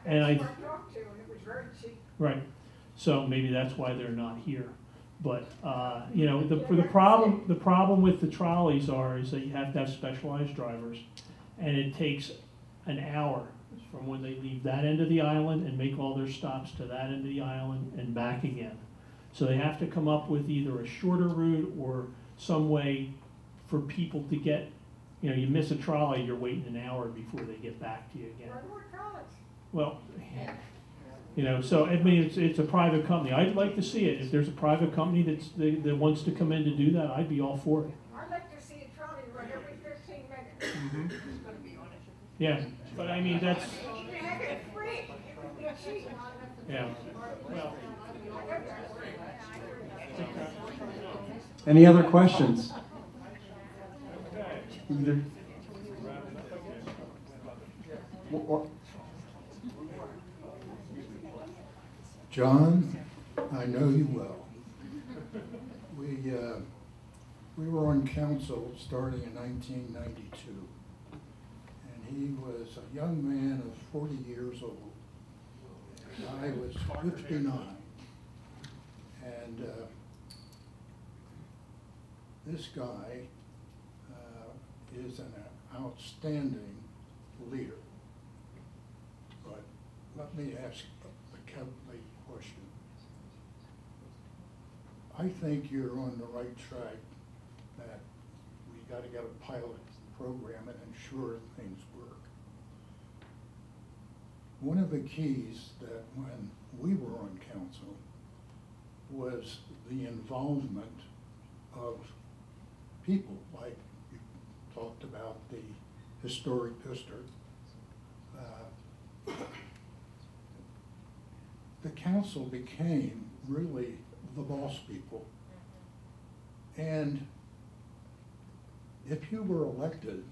That's who I talked to, and it was very cheap. Right. So maybe that's why they're not here. But, you know, the problem with the trolleys is that you have to have specialized drivers, and it takes an hour from when they leave that end of the island and make all their stops to that end of the island and back again. So they have to come up with either a shorter route or some way for people to get, you know, you miss a trolley, you're waiting an hour before they get back to you again. Well, you know, so I mean, it's a private company. I'd like to see it. If there's a private company that wants to come in to do that, I'd be all for it. I'd like to see a trolley run every 15 minutes. Yeah, but I mean, that's, You can have it free. It would be cheap. yeah. Well, Any other questions? Either. John, I know you well. We were on council starting in 1992, and he was a young man of 40 years old, and I was 59. And this guy is an outstanding leader. But let me ask a complete question. I think you're on the right track, that we got to get a pilot program and ensure things work. One of the keys that when we were on council was the involvement of people, like you talked about the historic district. The council became really the boss people. And if you were elected,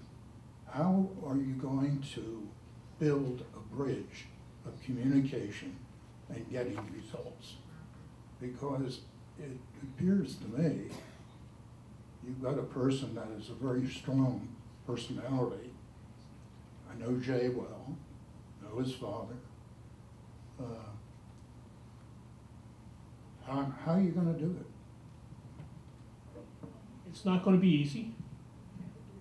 how are you going to build a bridge of communication and getting results? Because it appears to me you've got a person that is a very strong personality. I know Jay well, know his father. How are you going to do it? it's not going to be easy.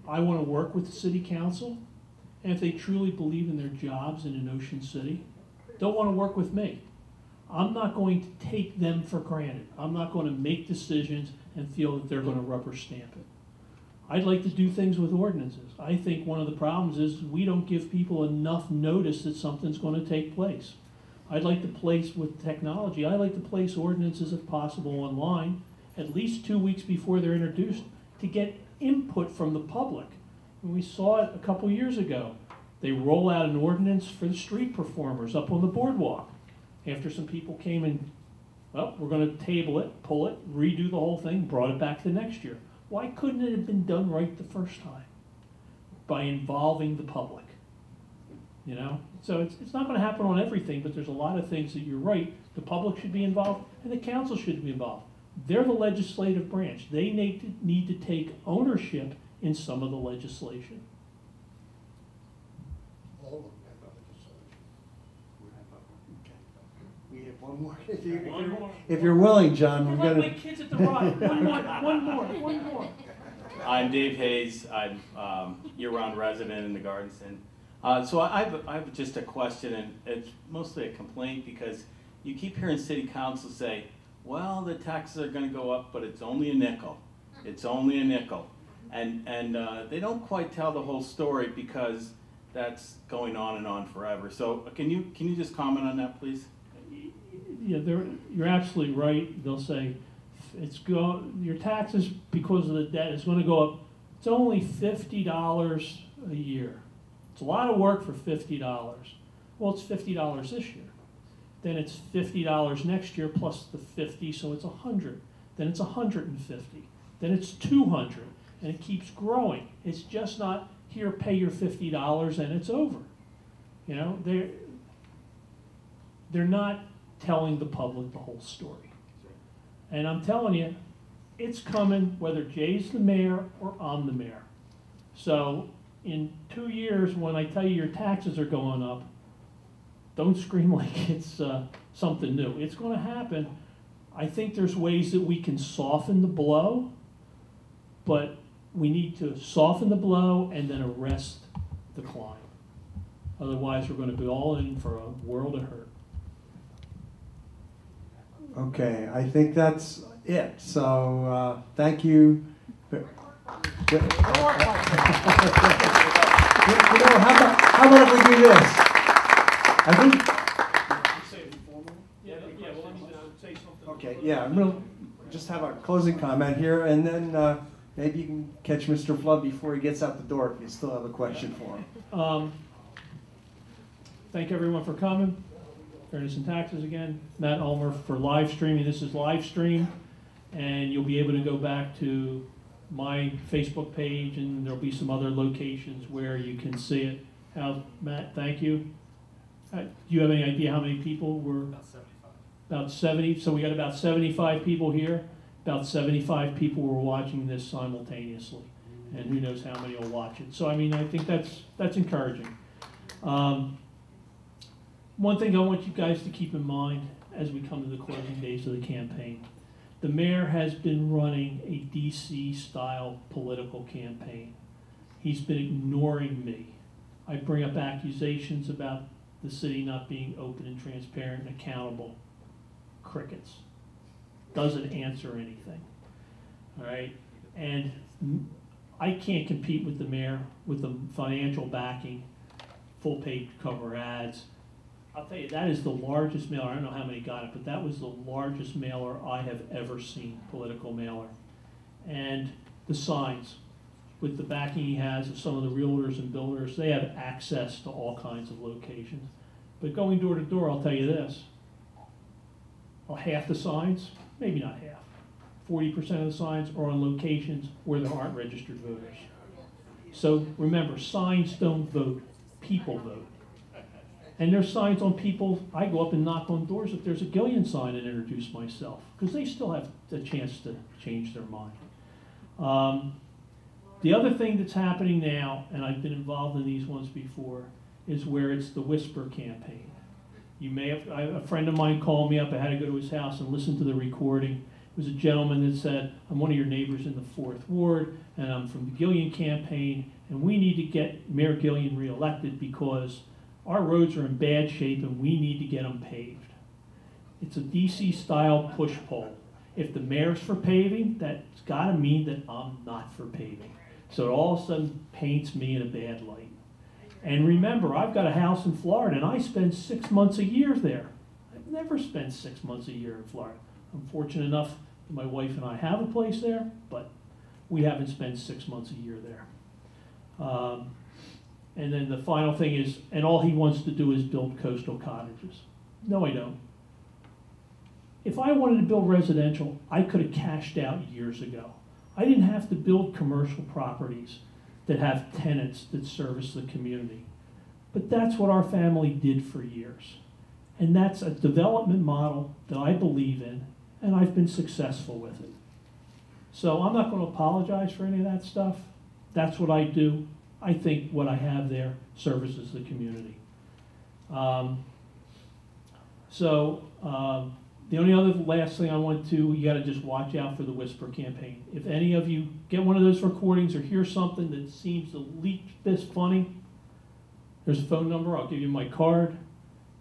I want to work with the city council, and if they truly believe in their jobs and in Ocean City, they'll want to work with me. I'm not going to take them for granted. I'm not going to make decisions and feel that they're going to rubber stamp it. I'd like to do things with ordinances. I think one of the problems is we don't give people enough notice that something's going to take place. I'd like to place, with technology, I'd like to place ordinances if possible online at least 2 weeks before they're introduced to get input from the public. And we saw it a couple years ago. They roll out an ordinance for the street performers up on the boardwalk. After some people came and, well, we're going to table it, pull it, redo the whole thing, brought it back to next year. Why couldn't it have been done right the first time? By involving the public. You know? So it's not going to happen on everything, but there's a lot of things that you're right. The public should be involved and the council should be involved. They're the legislative branch. They need to take ownership in some of the legislation. All of We have one more. If One you're willing, John, we're You're like gonna. my kids at the ride. One more. I'm Dave Hayes. I'm year-round resident in the Garden Center. So I have just a question, and it's mostly a complaint because you keep hearing city council say, well, the taxes are going to go up, but it's only a nickel. It's only a nickel. And they don't quite tell the whole story because that's going on and on forever. So can you just comment on that, please? Yeah, you're absolutely right. They'll say your taxes because of the debt is going to go up. It's only $50 a year. It's a lot of work for $50. Well, it's $50 this year. Then it's $50 next year plus the 50, so it's 100. Then it's 150. Then it's 200, and it keeps growing. It's just not here, pay your $50 and it's over. You know, they're not telling the public the whole story. And I'm telling you, it's coming whether Jay's the mayor or I'm the mayor. So in 2 years, when I tell you your taxes are going up, don't scream like it's something new. It's going to happen I think there's ways that we can soften the blow, but we need to soften the blow and then arrest the climb. Otherwise, we're going to be all in for a world of hurt. Okay, I think that's it. So thank you. You know, how about if we do this? I think. Okay, yeah, I'm going to just have a closing comment here, and then maybe you can catch Mr. Flood before he gets out the door if you still have a question for him. Thank everyone for coming. Fairness and Taxes again. Matt Ulmer for live streaming. This is live stream, and you'll be able to go back to my Facebook page, and there'll be some other locations where you can see it. Matt, thank you. Do you have any idea how many people were? About 75. About 70. So we got about 75 people here. About 75 people were watching this simultaneously, and who knows how many will watch it. So I mean, I think that's encouraging. One thing I want you guys to keep in mind as we come to the closing days of the campaign. The mayor has been running a DC-style political campaign. He's been ignoring me. I bring up accusations about the city not being open and transparent and accountable. Crickets. Doesn't answer anything. All right? And I can't compete with the mayor with the financial backing, full-page cover ads. I'll tell you, that is the largest mailer. I don't know how many got it, but that was the largest mailer I have ever seen, political mailer. And the signs, with the backing he has of some of the realtors and builders, they have access to all kinds of locations. But going door to door, I'll tell you this. Well, half the signs, maybe not half, 40% of the signs are on locations where there aren't registered voters. So remember, signs don't vote, people vote. And there's signs on people, I go up and knock on doors if there's a Gillian sign and introduce myself, because they still have a chance to change their mind. The other thing that's happening now, and I've been involved in these ones before, is where it's the whisper campaign. You may have, a friend of mine called me up, I had to go to his house and listen to the recording. It was a gentleman that said, I'm one of your neighbors in the 4th Ward, and I'm from the Gillian campaign, and we need to get Mayor Gillian reelected because our roads are in bad shape and we need to get them paved. It's a DC-style push-pull. If the mayor's for paving, that's got to mean that I'm not for paving. So it all of a sudden paints me in a bad light. And remember, I've got a house in Florida and I spend 6 months a year there. I've never spent 6 months a year in Florida. I'm fortunate enough that my wife and I have a place there, but we haven't spent 6 months a year there. And then the final thing is, and all he wants to do is build coastal cottages. No, I don't. If I wanted to build residential, I could have cashed out years ago. I didn't have to build commercial properties that have tenants that service the community. But that's what our family did for years. And that's a development model that I believe in, and I've been successful with it. So I'm not going to apologize for any of that stuff. That's what I do. I think what I have there services the community. The only other last thing I want to, you got to just watch out for the whisper campaign. If any of you get one of those recordings or hear something that seems the least bit funny, there's a phone number. I'll give you my card.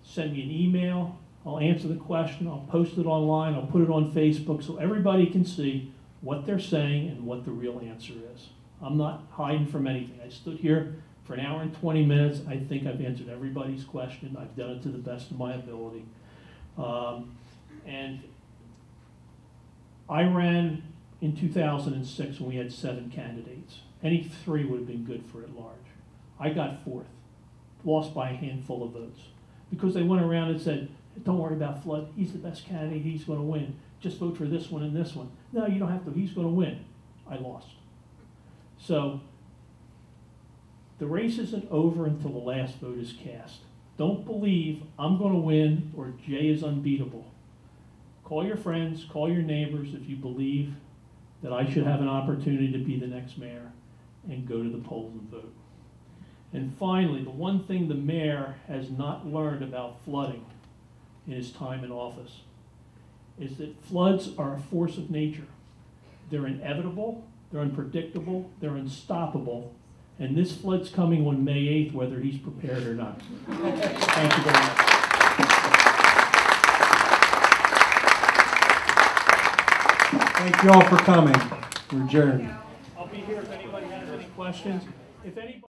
Send me an email. I'll answer the question. I'll post it online. I'll put it on Facebook so everybody can see what they're saying and what the real answer is. I'm not hiding from anything. I stood here for an hour and 20 minutes. I think I've answered everybody's question. I've done it to the best of my ability. And I ran in 2006 when we had 7 candidates. Any 3 would have been good for at large. I got 4th, lost by a handful of votes, because they went around and said, don't worry about Flood. He's the best candidate. He's going to win. Just vote for this one and this one. No, you don't have to. He's going to win. I lost. So the race isn't over until the last vote is cast. Don't believe I'm going to win or Jay is unbeatable. Call your friends, call your neighbors if you believe that I should have an opportunity to be the next mayor, and go to the polls and vote. And finally, the one thing the mayor has not learned about flooding in his time in office is that floods are a force of nature. They're inevitable, they're unpredictable, they're unstoppable, and this flood's coming on May 8th, whether he's prepared or not. Thank you very much. Thank you all for coming. We're adjourned. I'll be here if anybody has any questions. If anybody